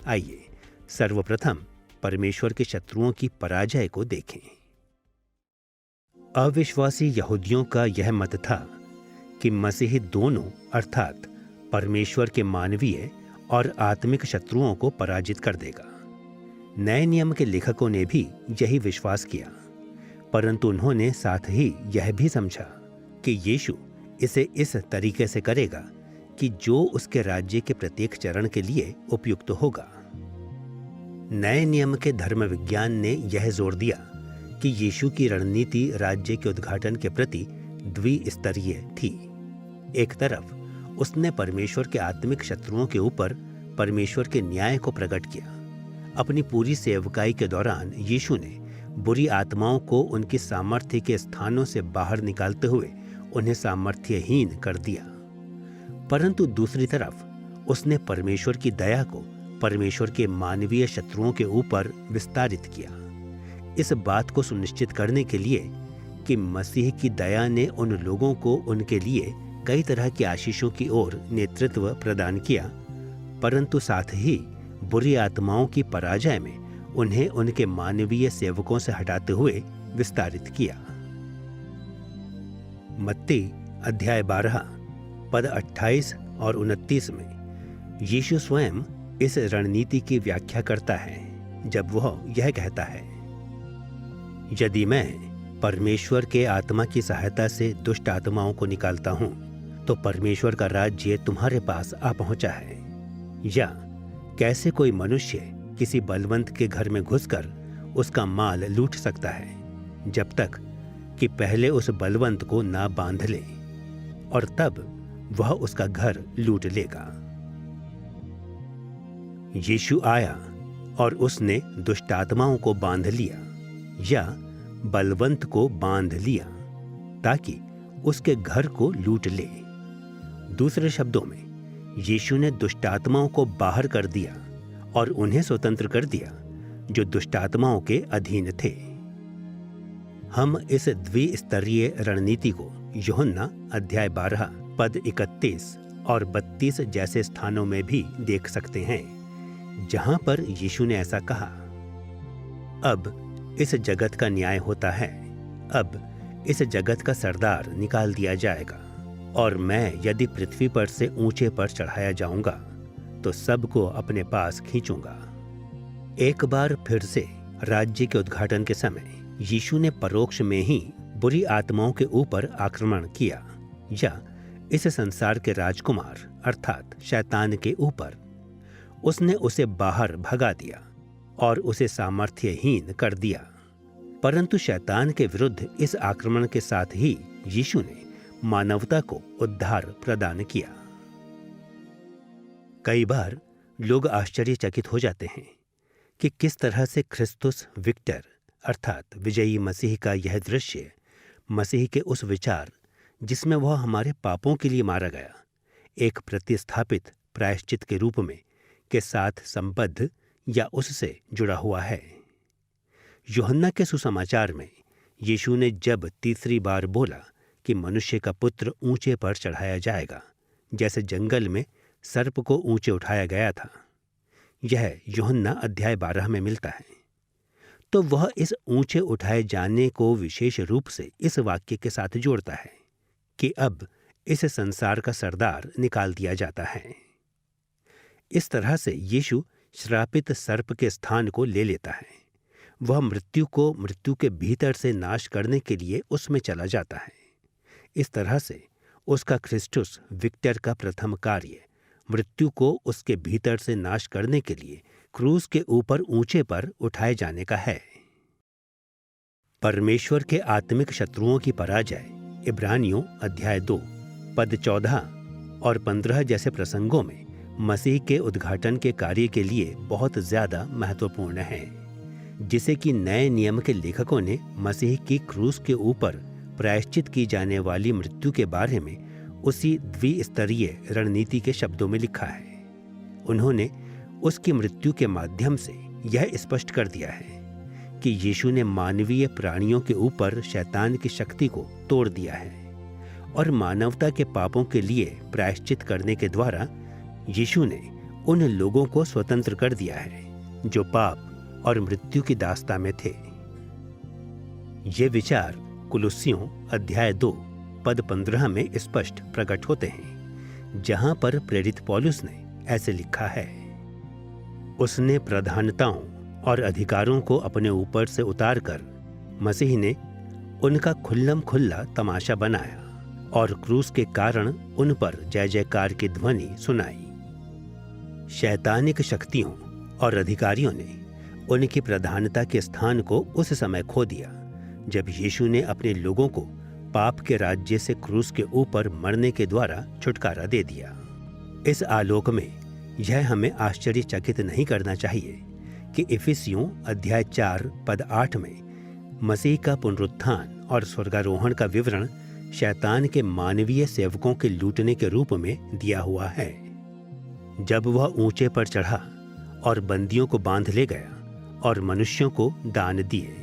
आइए सर्वप्रथम परमेश्वर के शत्रुओं की पराजय को देखें। अविश्वासी यहूदियों का यह मत था कि मसीह दोनों अर्थात परमेश्वर के मानवीय और आत्मिक शत्रुओं को पराजित कर देगा। नए नियम के लेखकों ने भी यही विश्वास किया, परंतु उन्होंने साथ ही यह भी समझा कि यीशु इसे इस तरीके से करेगा कि जो उसके राज्य के प्रत्येक चरण के लिए उपयुक्त होगा। नए नियम के धर्म विज्ञान ने यह जोर दिया कि यीशु की रणनीति राज्य के उद्घाटन के प्रति द्विस्तरीय थी। एक तरफ उसने परमेश्वर के आत्मिक शत्रुओं के ऊपर परमेश्वर के न्याय को प्रकट किया। अपनी पूरी सेवकाई के दौरान यीशु ने बुरी आत्माओं को उनकी सामर्थ्य के स्थानों से बाहर निकालते हुए उन्हें सामर्थ्यहीन कर दिया, परंतु दूसरी तरफ उसने परमेश्वर की दया को परमेश्वर के मानवीय शत्रुओं के ऊपर विस्तारित किया, इस बात को सुनिश्चित करने के लिए कि मसीह की दया ने उन लोगों को उनके लिए कई तरह की आशीषों की ओर नेतृत्व प्रदान किया, परंतु साथ ही बुरी आत्माओं की पराजय में उन्हें उनके मानवीय सेवकों से हटाते हुए विस्तारित किया। मत्ती अध्याय 12 पद 28 और 29 में यीशु स्वयं इस रणनीति की व्याख्या करता है जब वह यह कहता है, यदि मैं परमेश्वर के आत्मा की सहायता से दुष्ट आत्माओं को निकालता हूं तो परमेश्वर का राज्य तुम्हारे पास आ पहुंचा है। या कैसे कोई मनुष्य किसी बलवंत के घर में घुसकर उसका माल लूट सकता है जब तक कि पहले उस बलवंत को ना बांध ले, और तब वह उसका घर लूट लेगा। यीशु आया और उसने दुष्ट आत्माओं को बांध लिया या बलवंत को बांध लिया ताकि उसके घर को लूट ले। दूसरे शब्दों में यीशु ने दुष्ट आत्माओं को बाहर कर दिया और उन्हें स्वतंत्र कर दिया जो दुष्ट आत्माओं के अधीन थे। हम इस द्विस्तरीय रणनीति को यूहन्ना अध्याय 12 पद 31 और 32 जैसे स्थानों में भी देख सकते हैं, जहां पर यीशु ने ऐसा कहा, अब इस जगत का न्याय होता है, अब इस जगत का सरदार निकाल दिया जाएगा, और मैं यदि पृथ्वी पर से ऊंचे पर चढ़ाया जाऊंगा तो सबको अपने पास खींचूंगा। एक बार फिर से राज्य के उद्घाटन के समय यीशु ने परोक्ष में ही बुरी आत्माओं के ऊपर आक्रमण किया या इस संसार के राजकुमार अर्थात शैतान के ऊपर। उसने उसे बाहर भगा दिया और उसे सामर्थ्यहीन कर दिया, परंतु शैतान के विरुद्ध इस आक्रमण के साथ ही यीशु ने मानवता को उद्धार प्रदान किया। कई बार लोग आश्चर्यचकित हो जाते हैं कि किस तरह से क्रिस्तुस विक्टर अर्थात विजयी मसीह का यह दृश्य मसीह के उस विचार जिसमें वह हमारे पापों के लिए मारा गया एक प्रतिस्थापित प्रायश्चित के रूप में के साथ संबद्ध या उससे जुड़ा हुआ है। यूहन्ना के सुसमाचार में यीशु ने जब तीसरी बार बोला कि मनुष्य का पुत्र ऊंचे पर चढ़ाया जाएगा जैसे जंगल में सर्प को ऊंचे उठाया गया था, यह यूहन्ना अध्याय 12 में मिलता है, तो वह इस ऊंचे उठाए जाने को विशेष रूप से इस वाक्य के साथ जोड़ता है कि अब इस संसार का सरदार निकाल दिया जाता है। इस तरह से यीशु श्रापित सर्प के स्थान को ले लेता है। वह मृत्यु को मृत्यु के भीतर से नाश करने के लिए उसमें चला जाता है। इस तरह से उसका क्रिस्टुस विक्टर का प्रथम कार्य मृत्यु को उसके भीतर से नाश करने के लिए क्रूस के ऊपर ऊंचे पर उठाए जाने का है। परमेश्वर के आत्मिक शत्रुओं की पराजय इब्रानियों अध्याय 2 पद 14 और 15 जैसे प्रसंगों में मसीह के उद्घाटन के कार्य के लिए बहुत ज्यादा महत्वपूर्ण है, जिसे कि नए नियम के लेखकों ने मसीह की क्रूस के ऊपर प्रायश्चित की जाने वाली मृत्यु के बारे में उसी द्विस्तरीय रणनीति के शब्दों में लिखा है। उन्होंने उसकी मृत्यु के माध्यम से यह स्पष्ट कर दिया है कि यीशु ने मानवीय प्राणियों के ऊपर शैतान की शक्ति को तोड़ दिया है और मानवता के पापों के लिए प्रायश्चित करने के द्वारा यीशु ने उन लोगों को स्वतंत्र कर दिया है जो पाप और मृत्यु की दास्ता में थे। ये विचार कुलुस्सियों अध्याय 2 पद 15 में स्पष्ट प्रकट होते हैं, जहां पर प्रेरित पौलुस ने ऐसे लिखा है, उसने प्रधानताओं और अधिकारों को अपने ऊपर से उतारकर मसीह ने उनका खुल्लम खुल्ला तमाशा बनाया और क्रूस के कारण उन पर जय जयकार की ध्वनि सुनाई। शैतानिक शक्तियों और अधिकारियों ने उनकी प्रधानता के स्थान को उस समय खो दिया जब यीशु ने अपने लोगों को पाप के राज्य से क्रूस के ऊपर मरने के द्वारा छुटकारा दे दिया। इस आलोक में यह हमें आश्चर्यचकित नहीं करना चाहिए कि इफिसियों अध्याय 4 पद 8 में मसीह का पुनरुत्थान और स्वर्गारोहण का विवरण शैतान के मानवीय सेवकों के लूटने के रूप में दिया हुआ है। जब वह ऊंचे पर चढ़ा और बंदियों को बांध ले गया और मनुष्यों को दान दिए।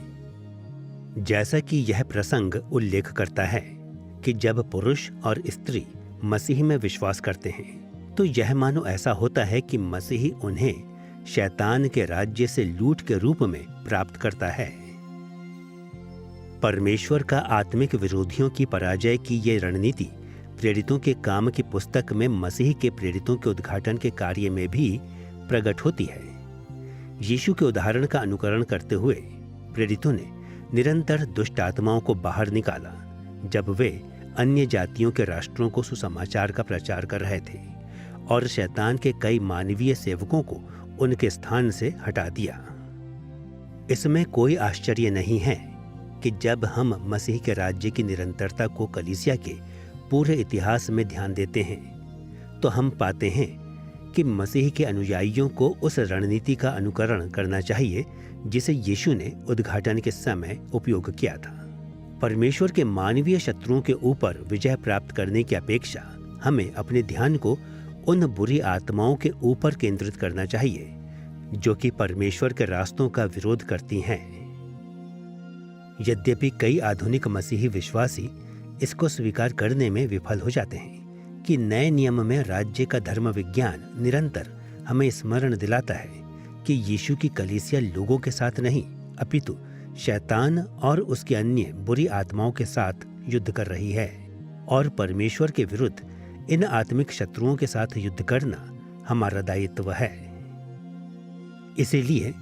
जैसा कि यह प्रसंग उल्लेख करता है कि जब पुरुष और स्त्री मसीह में विश्वास करते हैं तो यह मानो ऐसा होता है कि मसीह उन्हें शैतान के राज्य से लूट के रूप में प्राप्त करता है। परमेश्वर का आत्मिक विरोधियों की पराजय की ये रणनीति प्रेरितों के काम की पुस्तक में मसीह के प्रेरितों के उद्घाटन के कार्य में भी प्रकट होती है। यीशु के उदाहरण का अनुकरण करते हुए प्रेरितों ने निरंतर दुष्ट आत्माओं को बाहर निकाला जब वे अन्य जातियों के राष्ट्रों को सुसमाचार का प्रचार कर रहे थे और शैतान के कई मानवीय सेवकों को उनके स्थान से हटा दिया। इसमें कोई आश्चर्य नहीं है कि जब हम मसीह के राज्य की निरंतरता को कलीसिया के पूरे इतिहास में ध्यान देते हैं तो हम पाते हैं कि मसीह के अनुयायियों को उस रणनीति का अनुकरण करना चाहिए जिसे यीशु ने उद्घाटन के समय उपयोग किया था। परमेश्वर के मानवीय शत्रुओं के ऊपर विजय प्राप्त करने की अपेक्षा हमें अपने ध्यान को उन बुरी आत्माओं के ऊपर केंद्रित करना चाहिए जो कि परमेश्वर के रास्तों का विरोध करती हैं। यद्यपि कई आधुनिक मसीही विश्वासी इसको स्वीकार करने में विफल हो जाते हैं कि नए नियम में राज्य का धर्म विज्ञान निरंतर हमें स्मरण दिलाता है कि यीशु की कलीसिया लोगों के साथ नहीं अपितु शैतान और उसके अन्य बुरी आत्माओं के साथ युद्ध कर रही है और परमेश्वर के विरुद्ध इन आत्मिक शत्रुओं के साथ युद्ध करना हमारा दायित्व है। इसीलिए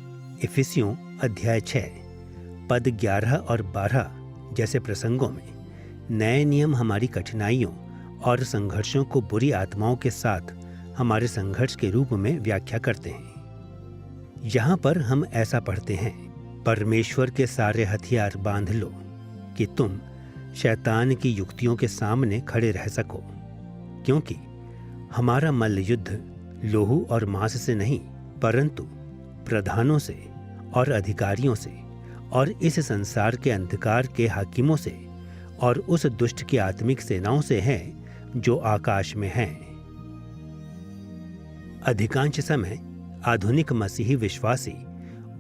इफिसियों अध्याय 6 पद 11 और 12 जैसे प्रसंगों में नए नियम हमारी कठिनाइयों और संघर्षों को बुरी आत्माओं के साथ हमारे संघर्ष के रूप में व्याख्या करते हैं। यहाँ पर हम ऐसा पढ़ते हैं, परमेश्वर के सारे हथियार बांध लो कि तुम शैतान की युक्तियों के सामने खड़े रह सको, क्योंकि हमारा मल्ल युद्ध लोहू और मांस से नहीं परंतु प्रधानों से और अधिकारियों से और इस संसार के अंधकार के हाकिमों से और उस दुष्ट की आत्मिक सेनाओं से है जो आकाश में हैं। अधिकांश समय आधुनिक मसीही विश्वासी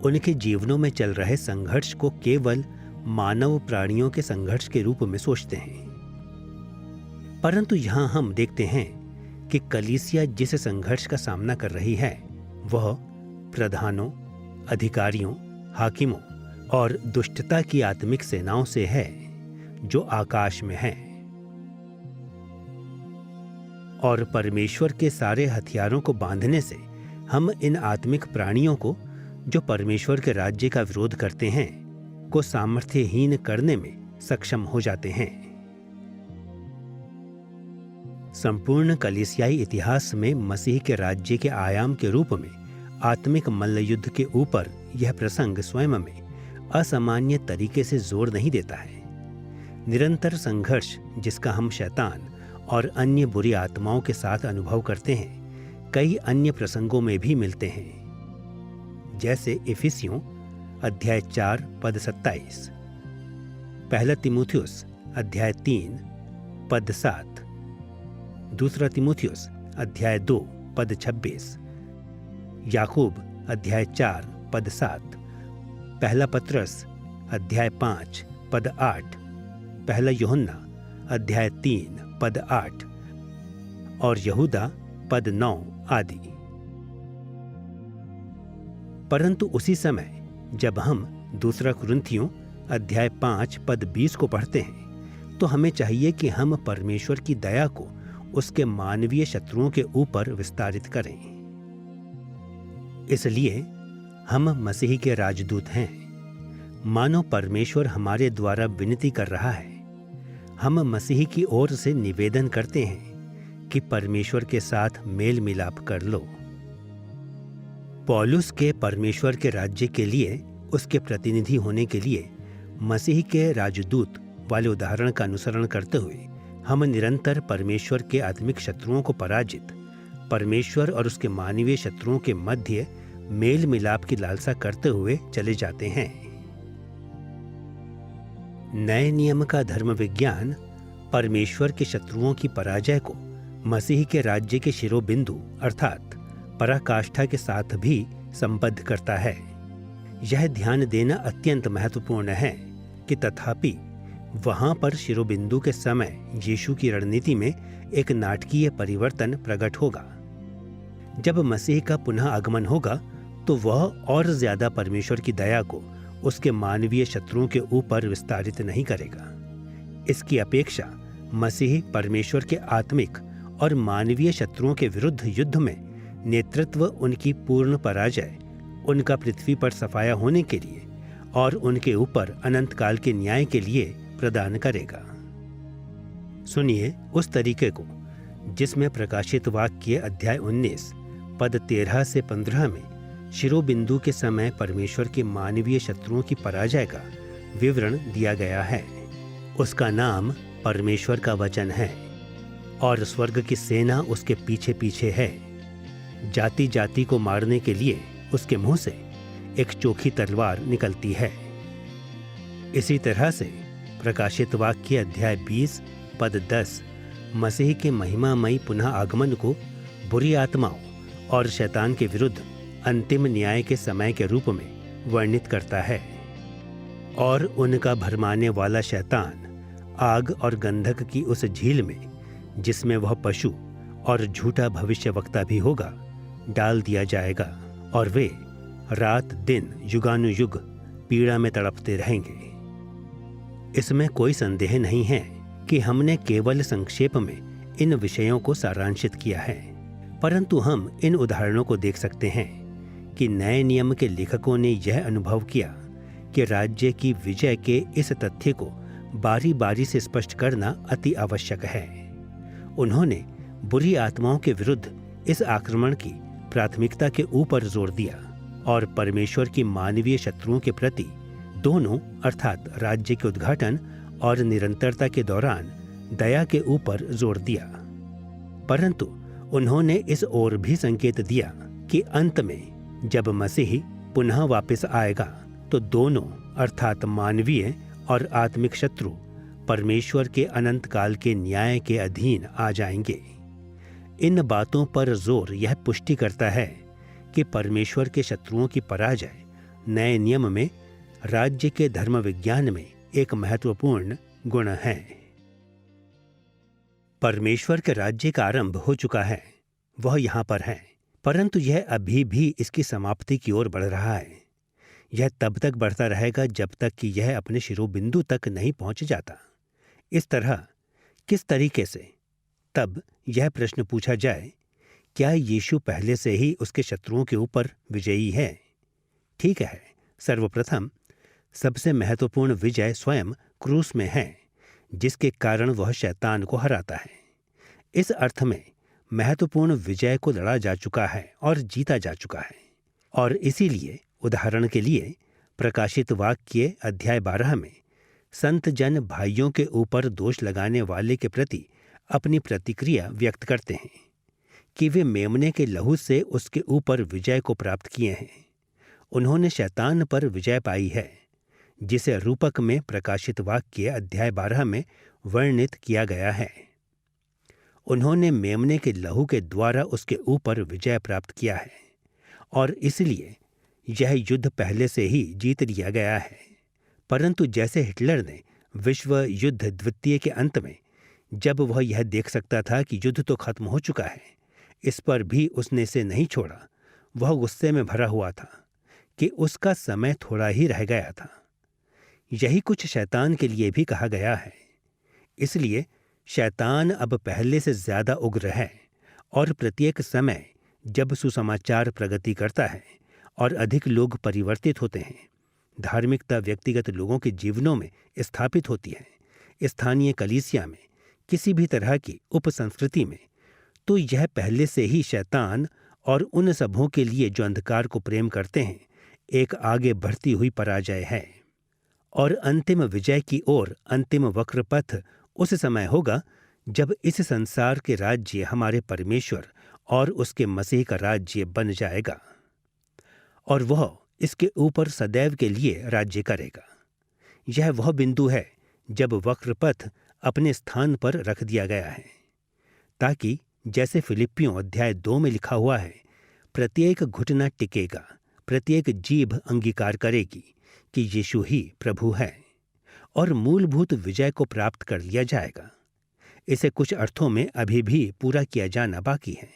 उनके जीवनों में चल रहे संघर्ष को केवल मानव प्राणियों के संघर्ष के रूप में सोचते हैं, परंतु यहाँ हम देखते हैं कि कलीसिया जिस संघर्ष का सामना कर रही है वह प्रधानों, अधिकारियों, हाकिमों और दुष्टता की आत्मिक सेनाओं से है जो आकाश में हैं। और परमेश्वर के सारे हथियारों को बांधने से हम इन आत्मिक प्राणियों को जो परमेश्वर के राज्य का विरोध करते हैं को सामर्थ्यहीन करने में सक्षम हो जाते हैं। संपूर्ण कलीसियाई इतिहास में मसीह के राज्य के आयाम के रूप में आत्मिक मल्लयुद्ध के ऊपर यह प्रसंग स्वयं में असामान्य तरीके से जोर नहीं देता है। निरंतर संघर्ष जिसका हम शैतान और अन्य बुरी आत्माओं के साथ अनुभव करते हैं कई अन्य प्रसंगों में भी मिलते हैं, जैसे इफिसियों अध्याय 4 पद 27, पहला तीमुथियुस अध्याय 3 पद 7, दूसरा तीमुथियुस अध्याय 2 पद 26, याकूब अध्याय 4 पद 7, पहला पत्रस अध्याय 5 पद 8, पहला यूहन्ना अध्याय 3 पद 8 और यहूदा पद 9 आदि। परंतु उसी समय जब हम दूसरा कुरिन्थियों अध्याय 5 पद 20 को पढ़ते हैं तो हमें चाहिए कि हम परमेश्वर की दया को उसके मानवीय शत्रुओं के ऊपर विस्तारित करें। इसलिए हम मसीह के राजदूत हैं। मानो परमेश्वर हमारे द्वारा विनती कर रहा है। हम मसीह की ओर से निवेदन करते हैं कि परमेश्वर के साथ मेल मिलाप कर लो। पौलुस के परमेश्वर के राज्य के लिए उसके प्रतिनिधि होने के लिए मसीह के राजदूत वाले उदाहरण का अनुसरण करते हुए हम निरंतर परमेश्वर के आत्मिक शत्रुओं को पराजित, परमेश्वर और उसके मानवीय शत्रुओं के मध्य मेल मिलाप की लालसा करते हुए चले जाते हैं। नए नियम का धर्म विज्ञान परमेश्वर के शत्रुओं की पराजय को मसीह के राज्य के शिरोबिंदु अर्थात पराकाष्ठा के साथ भी संबद्ध करता है। यह ध्यान देना अत्यंत महत्वपूर्ण है कि तथापि वहां पर शिरोबिंदु के समय यीशु की रणनीति में एक नाटकीय परिवर्तन प्रकट होगा। जब मसीह का पुनः आगमन होगा तो वह और ज्यादा परमेश्वर की दया को उसके मानवीय शत्रुओं के ऊपर विस्तारित नहीं करेगा। इसकी अपेक्षा मसीह परमेश्वर के आत्मिक और मानवीय शत्रुओं के विरुद्ध युद्ध में नेतृत्व, उनकी पूर्ण पराजय, उनका पृथ्वी पर सफाया होने के लिए और उनके ऊपर अनंत काल के न्याय के लिए प्रदान करेगा। सुनिए उस तरीके को जिसमें प्रकाशित वाक्य अध्याय 19 पद 13 से 15 में शिरोबिंदु के समय परमेश्वर के मानवीय शत्रुओं की पराजय का विवरण दिया गया है। उसका नाम परमेश्वर का वचन है और स्वर्ग की सेना उसके पीछे पीछे है। जाति जाति को मारने के लिए उसके मुंह से एक चोखी तलवार निकलती है। इसी तरह से प्रकाशित वाक्य अध्याय 20 पद 10 मसीह के महिमामयी पुनः आगमन को बुरी आत्माओं और शैतान के विरुद्ध अंतिम न्याय के समय के रूप में वर्णित करता है। और उनका भरमाने वाला शैतान आग और गंधक की उस झील में, जिसमें वह पशु और झूठा भविष्यवक्ता भी होगा, डाल दिया जाएगा और वे रात दिन युगानुयुग पीड़ा में तड़पते रहेंगे। इसमें कोई संदेह नहीं है कि हमने केवल संक्षेप में इन विषयों को सारांशित किया है, परंतु हम इन उदाहरणों को देख सकते हैं कि नए नियम के लेखकों ने यह अनुभव किया कि राज्य की विजय के इस तथ्य को बारी बारी से स्पष्ट करना अति आवश्यक है। उन्होंने बुरी आत्माओं के विरुद्ध इस आक्रमण की प्राथमिकता के ऊपर जोर दिया और परमेश्वर की मानवीय शत्रुओं के प्रति दोनों अर्थात राज्य के उद्घाटन और निरंतरता के दौरान दया के ऊपर जोर दिया। परंतु उन्होंने इस ओर भी संकेत दिया कि अंत में जब मसीह पुनः वापस आएगा तो दोनों अर्थात मानवीय और आत्मिक शत्रु परमेश्वर के अनंत काल के न्याय के अधीन आ जाएंगे। इन बातों पर जोर यह पुष्टि करता है कि परमेश्वर के शत्रुओं की पराजय नए नियम में राज्य के धर्म विज्ञान में एक महत्वपूर्ण गुण है। परमेश्वर के राज्य का आरंभ हो चुका है, वह यहाँ पर है, परंतु यह अभी भी इसकी समाप्ति की ओर बढ़ रहा है। यह तब तक बढ़ता रहेगा जब तक कि यह अपने शिरोबिंदु तक नहीं पहुंच जाता। इस तरह किस तरीके से? तब यह प्रश्न पूछा जाए, क्या यीशु पहले से ही उसके शत्रुओं के ऊपर विजयी है? ठीक है, सर्वप्रथम सबसे महत्वपूर्ण विजय स्वयं क्रूस में है, जिसके कारण वह शैतान को हराता है। इस अर्थ में महत्वपूर्ण विजय को लड़ा जा चुका है और जीता जा चुका है। और इसीलिए उदाहरण के लिए प्रकाशित वाक्य अध्याय 12 में संत जन भाइयों के ऊपर दोष लगाने वाले के प्रति अपनी प्रतिक्रिया व्यक्त करते हैं कि वे मेमने के लहू से उसके ऊपर विजय को प्राप्त किए हैं। उन्होंने शैतान पर विजय पाई है, जिसे रूपक में प्रकाशित वाक्य अध्याय 12 में वर्णित किया गया है। उन्होंने मेमने के लहू के द्वारा उसके ऊपर विजय प्राप्त किया है और इसलिए यह युद्ध पहले से ही जीत लिया गया है। परंतु जैसे हिटलर ने विश्व युद्ध द्वितीय के अंत में, जब वह यह देख सकता था कि युद्ध तो खत्म हो चुका है, इस पर भी उसने इसे नहीं छोड़ा। वह गुस्से में भरा हुआ था कि उसका समय थोड़ा ही रह गया था। यही कुछ शैतान के लिए भी कहा गया है। इसलिए शैतान अब पहले से ज्यादा उग्र है और प्रत्येक समय जब सुसमाचार प्रगति करता है और अधिक लोग परिवर्तित होते हैं, धार्मिकता व्यक्तिगत लोगों के जीवनों में स्थापित होती है, स्थानीय कलीसिया में, किसी भी तरह की उपसंस्कृति में, तो यह पहले से ही शैतान और उन सबों के लिए जो अंधकार को प्रेम करते हैं एक आगे बढ़ती हुई पराजय है। और अंतिम विजय की ओर अंतिम वक्रपथ उस समय होगा जब इस संसार के राज्य हमारे परमेश्वर और उसके मसीह का राज्य बन जाएगा और वह इसके ऊपर सदैव के लिए राज्य करेगा। यह वह बिंदु है जब वक्रपथ अपने स्थान पर रख दिया गया है, ताकि जैसे फिलिपियों अध्याय 2 में लिखा हुआ है, प्रत्येक घुटना टिकेगा, प्रत्येक जीभ अंगीकार करेगी कि यीशु ही प्रभु है और मूलभूत विजय को प्राप्त कर लिया जाएगा। इसे कुछ अर्थों में अभी भी पूरा किया जाना बाकी है।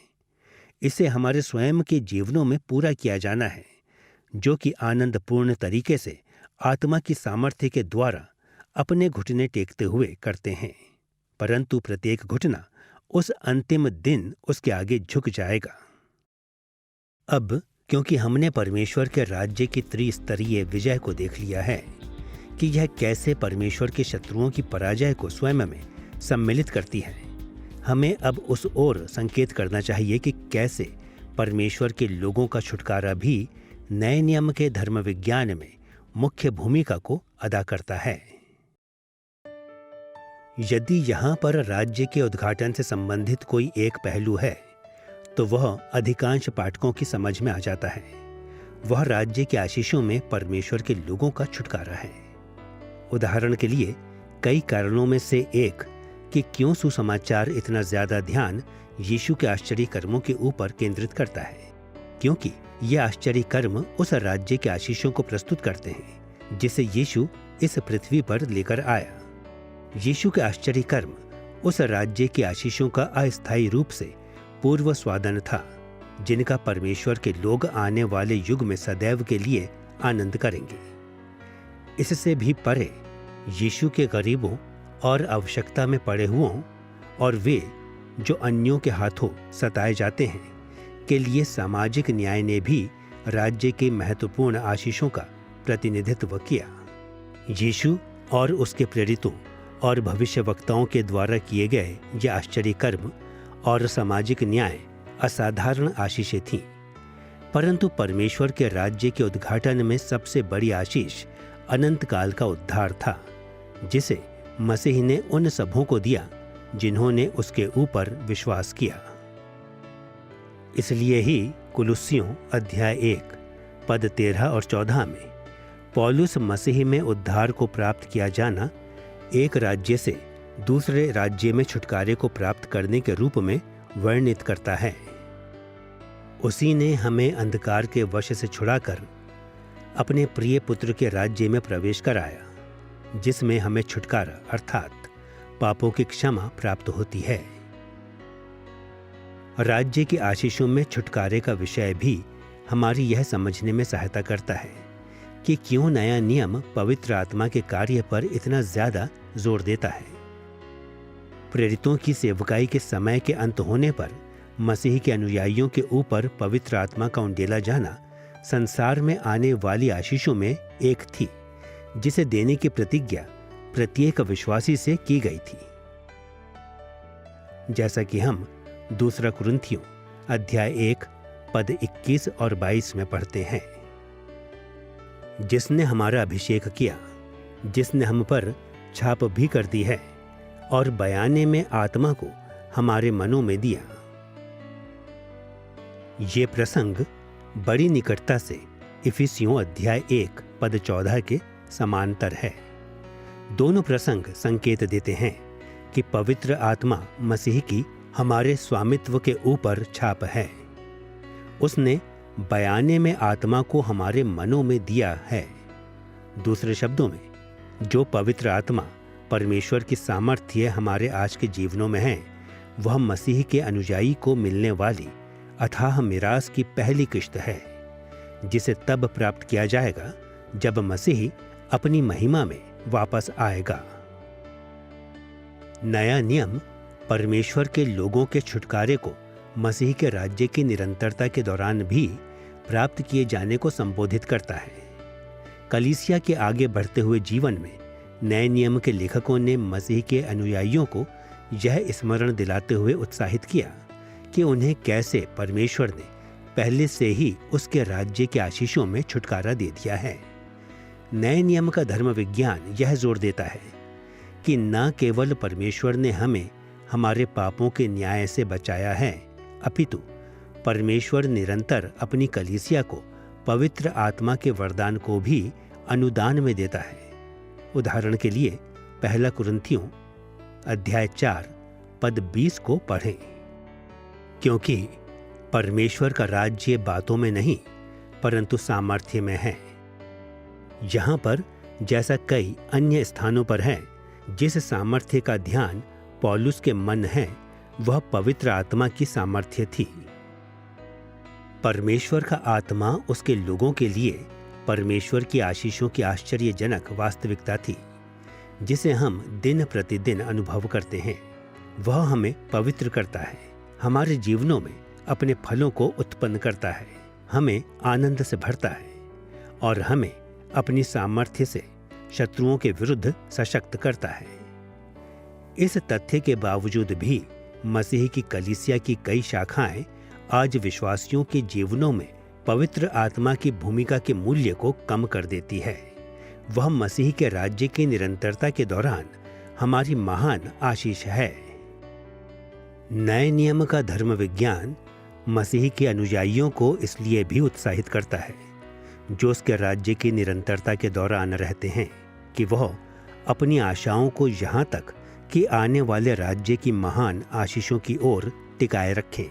इसे हमारे स्वयं के जीवनों में पूरा किया जाना है, जो कि आनंदपूर्ण तरीके से आत्मा की सामर्थ्य के द्वारा अपने घुटने टेकते हुए करते हैं। परंतु प्रत्येक घुटना उस अंतिम दिन उसके आगे झुक जाएगा। अब क्योंकि हमने परमेश्वर के राज्य की त्रिस्तरीय विजय को देख लिया है कि यह कैसे परमेश्वर के शत्रुओं की पराजय को स्वयं में सम्मिलित करती है, हमें अब उस ओर संकेत करना चाहिए कि कैसे परमेश्वर के लोगों का छुटकारा भी नए नियम के धर्म विज्ञान में मुख्य भूमिका को अदा करता है। यदि यहाँ पर राज्य के उद्घाटन से संबंधित कोई एक पहलू है तो वह अधिकांश पाठकों की समझ में आ जाता है। वह राज्य के आशीषों में परमेश्वर के लोगों का छुटकारा है। उदाहरण के लिए कई कारणों में से एक कि क्यों सुसमाचार इतना ज्यादा ध्यान यीशु के आश्चर्य कर्मों के ऊपर केंद्रित करता है, क्योंकि ये आश्चर्य कर्म उस राज्य के आशीषों को प्रस्तुत करते हैं जिसे यीशु इस पृथ्वी पर लेकर आया। यीशु के आश्चर्य कर्म उस राज्य के आशीषों का अस्थायी रूप से पूर्व स्वादन था, जिनका परमेश्वर के लोग आने वाले युग में सदैव के लिए आनंद करेंगे। इससे भी परे यीशु के गरीबों और आवश्यकता में पड़े हुओं और वे जो अन्यों के हाथों सताए जाते हैं के लिए सामाजिक न्याय ने भी राज्य के महत्वपूर्ण आशीषों का प्रतिनिधित्व किया। यीशु और उसके प्रेरितों और भविष्यवक्ताओं के द्वारा किए गए ये आश्चर्य कर्म और सामाजिक न्याय असाधारण आशीषें थीं, परंतु परमेश्वर के राज्य के उद्घाटन में सबसे बड़ी आशीष अनंत काल का उद्धार था, जिसे मसीह ने उन सबों को दिया जिन्होंने उसके ऊपर विश्वास किया। इसलिए ही कुलुस्सियों अध्याय 1 पद 13 और 14 में पौलुस मसीह में उद्धार को प्राप्त किया जाना एक राज्य से दूसरे राज्य में छुटकारे को प्राप्त करने के रूप में वर्णित करता है। उसी ने हमें अंधकार के वश से छुड़ाकर अपने प्रिय पुत्र के राज्य में प्रवेश कराया, जिसमें हमें छुटकारा अर्थात पापों की क्षमा प्राप्त होती है। राज्य की आशीषों में छुटकारे का विषय भी हमारी यह समझने में सहायता करता है कि क्यों नया नियम पवित्र आत्मा के कार्य पर इतना ज्यादा जोर देता है। प्रेरितों की सेवकाई के समय के अंत होने पर मसीह के अनुयायियों के ऊपर पवित्र आत्मा का उंडेला जाना संसार में आने वाली आशीषों में एक थी, जिसे देने की प्रतिज्ञा प्रत्येक विश्वासी से की गई थी। जैसा कि हम दूसरा कुरिन्थियों अध्याय 1 पद 21 और 22 में पढ़ते हैं, जिसने हमारा अभिषेक किया, जिसने हम पर छाप भी कर दी है और बयाने में आत्मा को हमारे मनों में दिया। ये प्रसंग बड़ी निकटता से इफिसियों अध्याय 1 पद 14 के समांतर है। दोनों प्रसंग संकेत देते हैं कि पवित्र आत्मा मसीह की हमारे स्वामित्व के ऊपर छाप है। उसने बयाने में आत्मा को हमारे मनों में दिया है। दूसरे शब्दों में, जो पवित्र आत्मा परमेश्वर की सामर्थ्य हमारे आज के जीवनों में है, वह मसीह के अनुयायी को मिलने वाली अथाह मिरास की पहली किश्त है, जिसे तब प्राप्त किया जाएगा जब मसीह अपनी महिमा में वापस आएगा। नया नियम परमेश्वर के लोगों के छुटकारे को मसीह के राज्य की निरंतरता के दौरान भी प्राप्त किए जाने को संबोधित करता है। कलीसिया के आगे बढ़ते हुए जीवन में नए नियम के लेखकों ने मसीह के अनुयायियों को यह स्मरण दिलाते हुए उत्साहित किया कि उन्हें कैसे परमेश्वर ने पहले से ही उसके राज्य के आशीषों में छुटकारा दे दिया है। नए नियम का धर्म विज्ञान यह जोर देता है कि न केवल परमेश्वर ने हमें हमारे पापों के न्याय से बचाया है, अपितु परमेश्वर निरंतर अपनी कलीसिया को पवित्र आत्मा के वरदान को भी अनुदान में देता है। उदाहरण के लिए पहला कुरिन्थियों अध्याय 4 पद 20 को पढ़ें। क्योंकि परमेश्वर का राज्य बातों में नहीं परंतु सामर्थ्य में है। यहाँ पर जैसा कई अन्य स्थानों पर है, जिस सामर्थ्य का ध्यान पौलुस के मन है वह पवित्र आत्मा की सामर्थ्य थी। परमेश्वर का आत्मा उसके लोगों के लिए परमेश्वर की आशीषों की आश्चर्यजनक वास्तविकता थी, जिसे हम दिन प्रतिदिन अनुभव करते हैं। वह हमें पवित्र करता है, हमारे जीवनों में अपने फलों को उत्पन्न करता है, हमें आनंद से भरता है और हमें अपनी सामर्थ्य से शत्रुओं के विरुद्ध सशक्त करता है। इस तथ्य के बावजूद भी मसीह की कलीसिया की कई शाखाएं आज विश्वासियों के जीवनों में पवित्र आत्मा की भूमिका के मूल्य को कम कर देती है। वह मसीह के राज्य की निरंतरता के दौरान हमारी महान आशीष है। नए नियम का धर्म विज्ञान मसीह के अनुयायियों को इसलिए भी उत्साहित करता है जो उसके राज्य की निरंतरता के दौरान रहते हैं कि वह अपनी आशाओं को यहाँ तक कि आने वाले राज्य की महान आशीषों की ओर टिकाए रखें।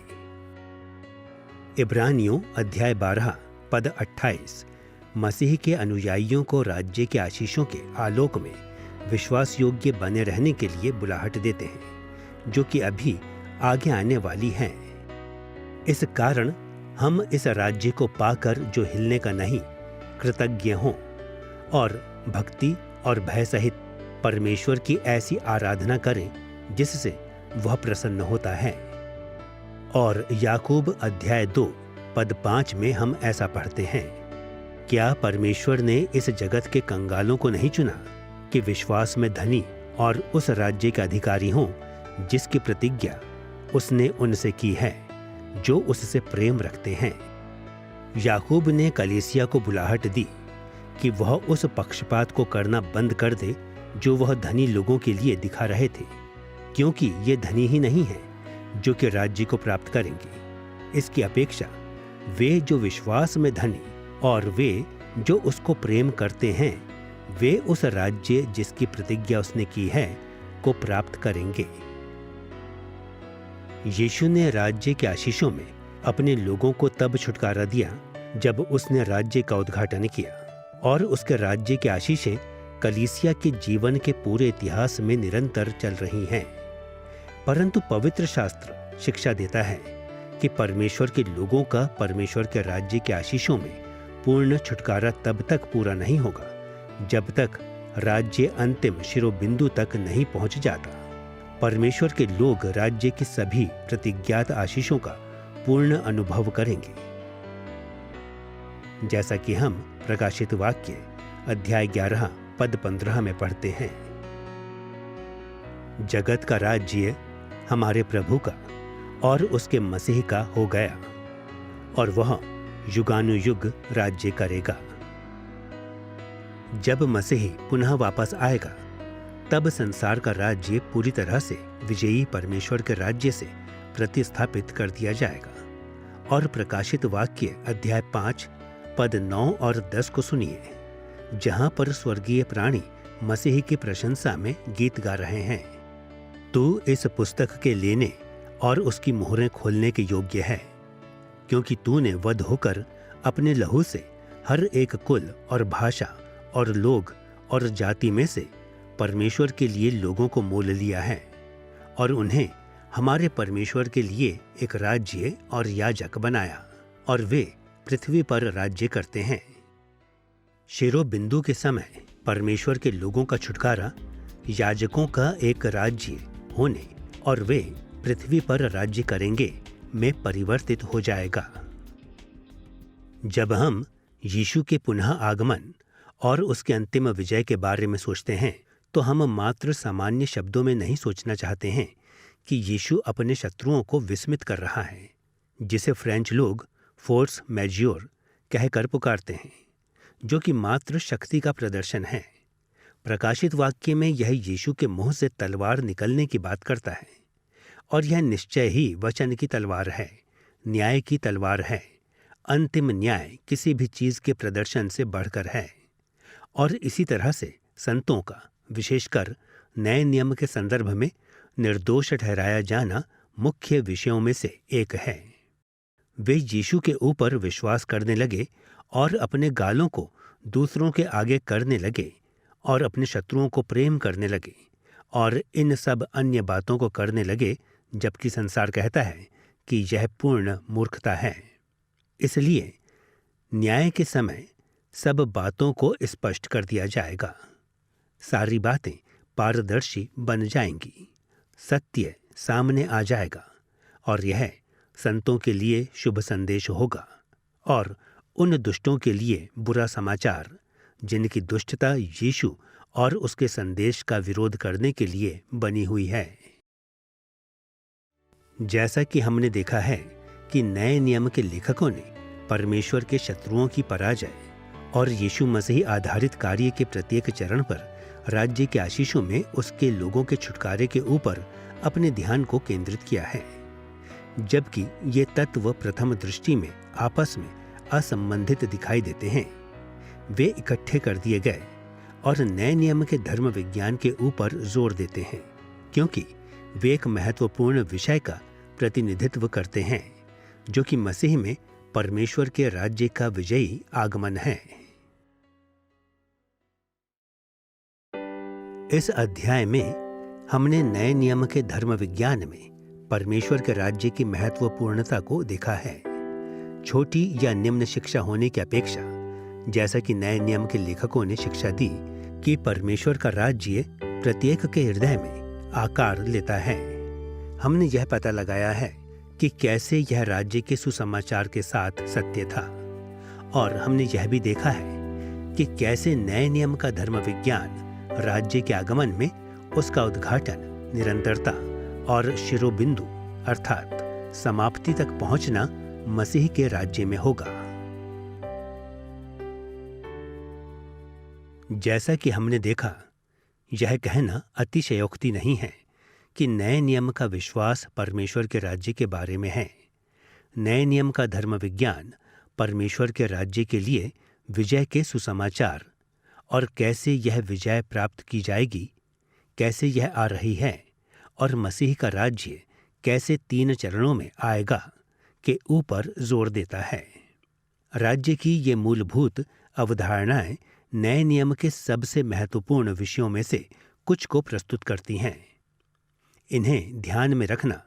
इब्रानियों अध्याय 12 पद 28 मसीह के अनुयायियों को राज्य के आशीषों के आलोक में विश्वास योग्य बने रहने के लिए बुलाहट देते हैं, जो कि अभी आगे आने वाली हैं। इस कारण हम इस राज्य को पाकर जो हिलने का नहीं, कृतज्ञ हों और भक्ति और भय सहित परमेश्वर की ऐसी आराधना करें जिससे वह प्रसन्न होता है। और याकूब अध्याय 2 पद 5 में हम ऐसा पढ़ते हैं, क्या परमेश्वर ने इस जगत के कंगालों को नहीं चुना कि विश्वास में धनी और उस राज्य के अधिकारी हों जिसकी प्रतिज्ञा उसने उनसे की है जो उससे प्रेम रखते हैं। याकूब ने कलीसिया को बुलाहट दी कि वह उस पक्षपात को करना बंद कर दे जो वह धनी लोगों के लिए दिखा रहे थे, क्योंकि ये धनी ही नहीं हैं जो कि राज्य को प्राप्त करेंगे। इसकी अपेक्षा वे जो विश्वास में धनी और वे जो उसको प्रेम करते हैं, वे उस राज्य जिसकी प्रतिज्ञा उसने की है को प्राप्त करेंगे। यीशु ने राज्य के आशीषों में अपने लोगों को तब छुटकारा दिया जब उसने राज्य का उद्घाटन किया, और उसके राज्य की आशीषें कलीसिया के जीवन के पूरे इतिहास में निरंतर चल रही हैं। परंतु पवित्र शास्त्र शिक्षा देता है कि परमेश्वर के लोगों का परमेश्वर के राज्य के आशीषों में पूर्ण छुटकारा तब तक पूरा नहीं होगा जब तक राज्य अंतिम शिरोबिंदु तक नहीं पहुंच जाता। परमेश्वर के लोग राज्य की सभी प्रतिज्ञात आशीषों का पूर्ण अनुभव करेंगे, जैसा कि हम प्रकाशित वाक्य अध्याय 11 पद 15 में पढ़ते हैं। जगत का राज्य हमारे प्रभु का और उसके मसीह का हो गया और वह युगानुयुग राज्य करेगा। जब मसीह पुनः वापस आएगा तब संसार का राज्य पूरी तरह से विजयी परमेश्वर के राज्य से प्रतिस्थापित कर दिया जाएगा। और प्रकाशित वाक्य अध्याय 5 पद 9 और 10 को सुनिए, जहां पर स्वर्गीय प्राणी मसीह की प्रशंसा में गीत गा रहे हैं। तू इस पुस्तक के लेने और उसकी मोहरें खोलने के योग्य है, क्योंकि तूने वध होकर अपने लहू से हर एक कुल और भाषा और लोग और जाति में से परमेश्वर के लिए लोगों को मोल लिया है और उन्हें हमारे परमेश्वर के लिए एक राज्य और याजक बनाया, और वे पृथ्वी पर राज्य करते हैं। शिरोबिंदु के समय परमेश्वर के लोगों का छुटकारा याजकों का एक राज्य होने और वे पृथ्वी पर राज्य करेंगे में परिवर्तित हो जाएगा। जब हम यीशु के पुनः आगमन और उसके अंतिम विजय के बारे में सोचते हैं तो हम मात्र सामान्य शब्दों में नहीं सोचना चाहते हैं कि यीशु अपने शत्रुओं को विस्मित कर रहा है, जिसे फ्रेंच लोग फोर्स मैज्योर कहकर पुकारते हैं, जो कि मात्र शक्ति का प्रदर्शन है। प्रकाशित वाक्य में यह यीशु के मुंह से तलवार निकलने की बात करता है, और यह निश्चय ही वचन की तलवार है, न्याय की तलवार है। अंतिम न्याय किसी भी चीज के प्रदर्शन से बढ़कर है, और इसी तरह से संतों का, विशेषकर नए नियम के संदर्भ में निर्दोष ठहराया जाना मुख्य विषयों में से एक है। वे यीशु के ऊपर विश्वास करने लगे और अपने गालों को दूसरों के आगे करने लगे और अपने शत्रुओं को प्रेम करने लगे और इन सब अन्य बातों को करने लगे, जबकि संसार कहता है कि यह पूर्ण मूर्खता है। इसलिए न्याय के समय सब बातों को स्पष्ट कर दिया जाएगा। सारी बातें पारदर्शी बन जाएंगी, सत्य सामने आ जाएगा, और यह संतों के लिए शुभ संदेश होगा और उन दुष्टों के लिए बुरा समाचार जिनकी दुष्टता यीशु और उसके संदेश का विरोध करने के लिए बनी हुई है। जैसा कि हमने देखा है कि नए नियम के लेखकों ने परमेश्वर के शत्रुओं की पराजय और यीशु मसीह आधारित कार्य के प्रत्येक चरण पर राज्य के आशीषों में उसके लोगों के छुटकारे के ऊपर अपने ध्यान को केंद्रित किया है, जबकि ये तत्व प्रथम दृष्टि में आपस में असंबंधित दिखाई देते हैं। वे इकट्ठे कर दिए गए और नए नियम के धर्म विज्ञान के ऊपर जोर देते हैं, क्योंकि वे एक महत्वपूर्ण विषय का प्रतिनिधित्व करते हैं, जो कि मसीह में परमेश्वर के राज्य का विजयी आगमन है। इस अध्याय में हमने नए नियम के धर्म विज्ञान में परमेश्वर के राज्य की महत्वपूर्णता को देखा है। छोटी या निम्न शिक्षा होने की अपेक्षा, जैसा कि नए नियम के लेखकों ने शिक्षा दी कि परमेश्वर का राज्य प्रत्येक के हृदय में आकार लेता है, हमने यह पता लगाया है कि कैसे यह राज्य के सुसमाचार के साथ सत्य था, और हमने यह भी देखा है कि कैसे नए नियम का धर्म विज्ञान राज्य के आगमन में उसका उद्घाटन, निरंतरता और शिरोबिंदु अर्थात समाप्ति तक पहुंचना मसीह के राज्य में होगा। जैसा कि हमने देखा, यह कहना अतिशयोक्ति नहीं है कि नए नियम का विश्वास परमेश्वर के राज्य के बारे में है। नए नियम का धर्म विज्ञान परमेश्वर के राज्य के लिए विजय के सुसमाचार और कैसे यह विजय प्राप्त की जाएगी, कैसे यह आ रही है, और मसीह का राज्य कैसे 3 चरणों में आएगा के ऊपर जोर देता है। राज्य की ये मूलभूत अवधारणाएं नए नियम के सबसे महत्वपूर्ण विषयों में से कुछ को प्रस्तुत करती हैं। इन्हें ध्यान में रखना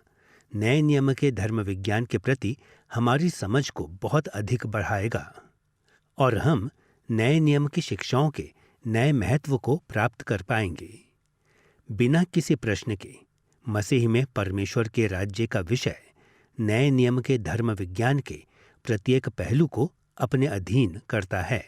नए नियम के धर्म विज्ञान के प्रति हमारी समझ को बहुत अधिक बढ़ाएगा, और हम नए नियम की शिक्षाओं के नए महत्व को प्राप्त कर पाएंगे। बिना किसी प्रश्न के मसीह में परमेश्वर के राज्य का विषय नए नियम के धर्म विज्ञान के प्रत्येक पहलू को अपने अधीन करता है।